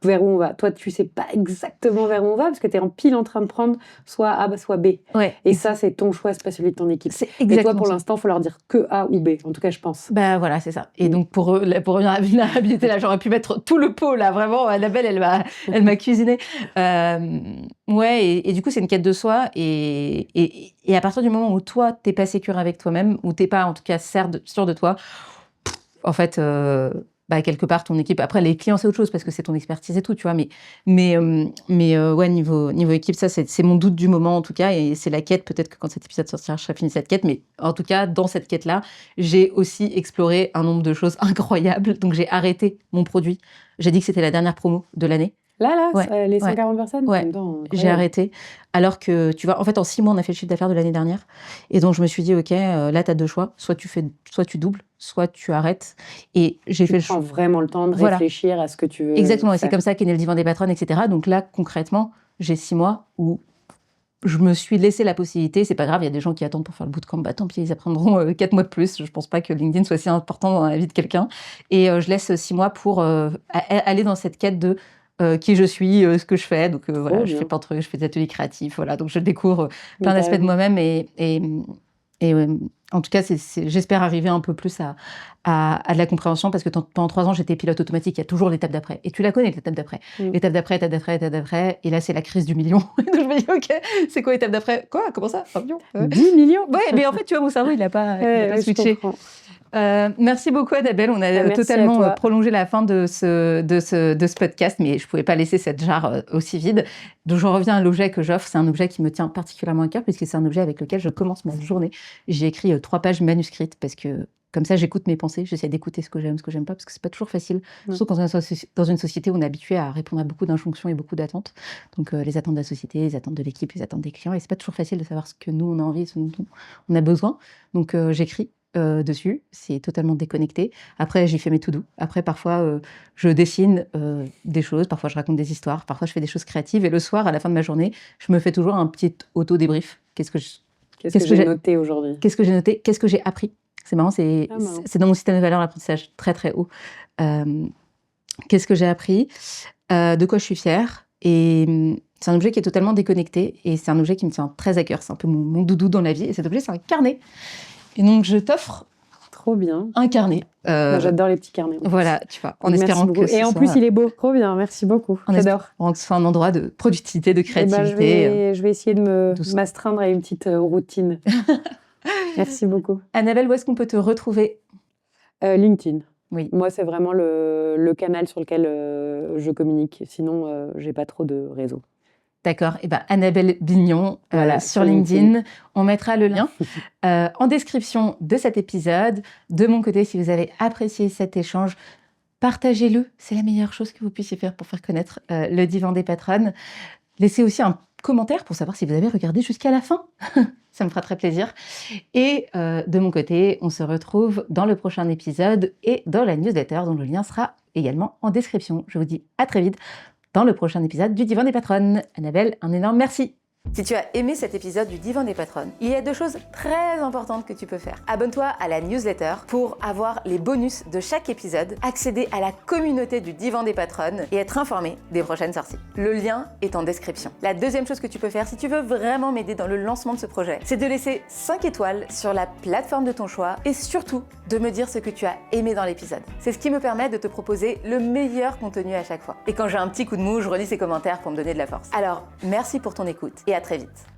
vers où on va. Toi, tu sais pas exactement vers où on va parce que tu es en pile en train de prendre soit A, soit B. Ouais. Et ça, c'est ton choix, c'est pas celui de ton équipe. C'est Et exactement toi, pour ça. l'instant, il faut leur dire que A ou B. En tout cas, je pense. Bah voilà, c'est ça. Et donc pour revenir à la vulnérabilité, là, j'aurais pu mettre tout le pot, là, vraiment. Annabelle, elle m'a cuisiné. Ouais, et du coup, c'est une quête de soi. Et à partir du moment où toi, t'es pas sécure avec toi-même, ou t'es pas, en tout cas, sûr de toi, en fait, quelque part, ton équipe. Après, les clients, c'est autre chose parce que c'est ton expertise et tout, tu vois. Ouais, niveau équipe, ça, c'est mon doute du moment, en tout cas. Et c'est la quête. Peut-être que quand cet épisode sortira, je serai fini cette quête. Mais en tout cas, dans cette quête-là, j'ai aussi exploré un nombre de choses incroyables. Donc, j'ai arrêté mon produit. J'ai dit que c'était la dernière promo de l'année. Là, Ouais, les ouais. 140 personnes Ouais. en même temps, J'ai incroyable. arrêté. Alors que, tu vois, en fait, en 6 mois, on a fait le chiffre d'affaires de l'année dernière. Et donc, je me suis dit, OK, là, tu as 2 choix. Soit tu doubles, soit tu arrêtes. Et j'ai fait le Tu prends choix. vraiment le temps de Voilà. réfléchir à ce que tu veux Exactement. Et c'est faire. comme ça qu'est né le divan des patronnes, etc. Donc là, concrètement, j'ai 6 mois où je me suis laissé la possibilité. C'est pas grave, il y a des gens qui attendent pour faire le bootcamp. Bah, tant pis, ils apprendront 4 mois de plus. Je pense pas que LinkedIn soit si important dans la vie de quelqu'un. Et je laisse 6 mois pour aller dans cette quête de qui je suis, ce que je fais. Donc voilà, je bien. fais plein de trucs, je fais des ateliers créatifs. Voilà, donc je découvre Mais plein t'as d'aspects de raison. moi-même. Et en tout cas, j'espère arriver un peu plus à de la compréhension parce que pendant 3 ans, j'étais pilote automatique. Il y a toujours l'étape d'après. Et tu la connais, l'étape d'après. L'étape d'après, étape d'après, étape d'après. Et là, c'est la crise du million. Donc je me dis, OK, c'est quoi l'étape d'après? Quoi? Comment ça? 1 million? 10 millions. Ouais, mais en fait, tu vois, mon cerveau, il n'a pas Je switché. comprends. Merci beaucoup, Annabelle. On a Merci à totalement toi. prolongé la fin de ce podcast, mais je ne pouvais pas laisser cette jarre aussi vide. Donc, je reviens à l'objet que j'offre. C'est un objet qui me tient particulièrement à cœur, puisque c'est un objet avec lequel je commence ma journée. J'ai écrit 3 pages manuscrites, parce que comme ça, j'écoute mes pensées. J'essaie d'écouter ce que j'aime, ce que j'aime pas, parce que c'est pas toujours facile. Surtout dans une société où on est habitué à répondre à beaucoup d'injonctions et beaucoup d'attentes. Donc, les attentes de la société, les attentes de l'équipe, les attentes des clients. Et c'est pas toujours facile de savoir ce que nous, on a envie, ce dont on a besoin. Donc, j'écris dessus, c'est totalement déconnecté. Après, j'y fais mes to-do. Après, parfois, je dessine des choses, parfois je raconte des histoires, parfois je fais des choses créatives. Et le soir, à la fin de ma journée, je me fais toujours un petit auto-débrief. Qu'est-ce que j'ai noté aujourd'hui? Qu'est-ce que j'ai noté? Qu'est-ce que j'ai appris? C'est marrant, c'est dans mon système de valeurs l'apprentissage très très haut. Qu'est-ce que j'ai appris? De quoi je suis fière? Et c'est un objet qui est totalement déconnecté et c'est un objet qui me tient très à cœur. C'est un peu mon doudou dans la vie. Et cet objet, c'est un carnet. Et donc, je t'offre trop bien un carnet. Moi, j'adore les petits carnets. Voilà, tu vois, en espérant que et en plus, il est beau. Trop bien, merci beaucoup. J'adore. Que ce soit un endroit de productivité, de créativité. Je vais essayer de m'astreindre à une petite routine. Merci beaucoup. Annabelle, où est-ce qu'on peut te retrouver? LinkedIn. Oui. Moi, c'est vraiment le canal sur lequel je communique. Sinon, j'ai pas trop de réseau. D'accord. Et Annabelle Bignon sur LinkedIn. On mettra le lien en description de cet épisode. De mon côté, si vous avez apprécié cet échange, partagez-le. C'est la meilleure chose que vous puissiez faire pour faire connaître le divan des patronnes. Laissez aussi un commentaire pour savoir si vous avez regardé jusqu'à la fin. Ça me fera très plaisir. Et de mon côté, on se retrouve dans le prochain épisode et dans la newsletter dont le lien sera également en description. Je vous dis à très vite dans le prochain épisode du Divan des Patronnes. Annabelle, un énorme merci. Si tu as aimé cet épisode du Divan des Patronnes, il y a 2 choses très importantes que tu peux faire. Abonne-toi à la newsletter pour avoir les bonus de chaque épisode, accéder à la communauté du Divan des Patronnes et être informé des prochaines sorties. Le lien est en description. La deuxième chose que tu peux faire si tu veux vraiment m'aider dans le lancement de ce projet, c'est de laisser 5 étoiles sur la plateforme de ton choix et surtout de me dire ce que tu as aimé dans l'épisode. C'est ce qui me permet de te proposer le meilleur contenu à chaque fois. Et quand j'ai un petit coup de mou, je relis ces commentaires pour me donner de la force. Alors, merci pour ton écoute et à très vite.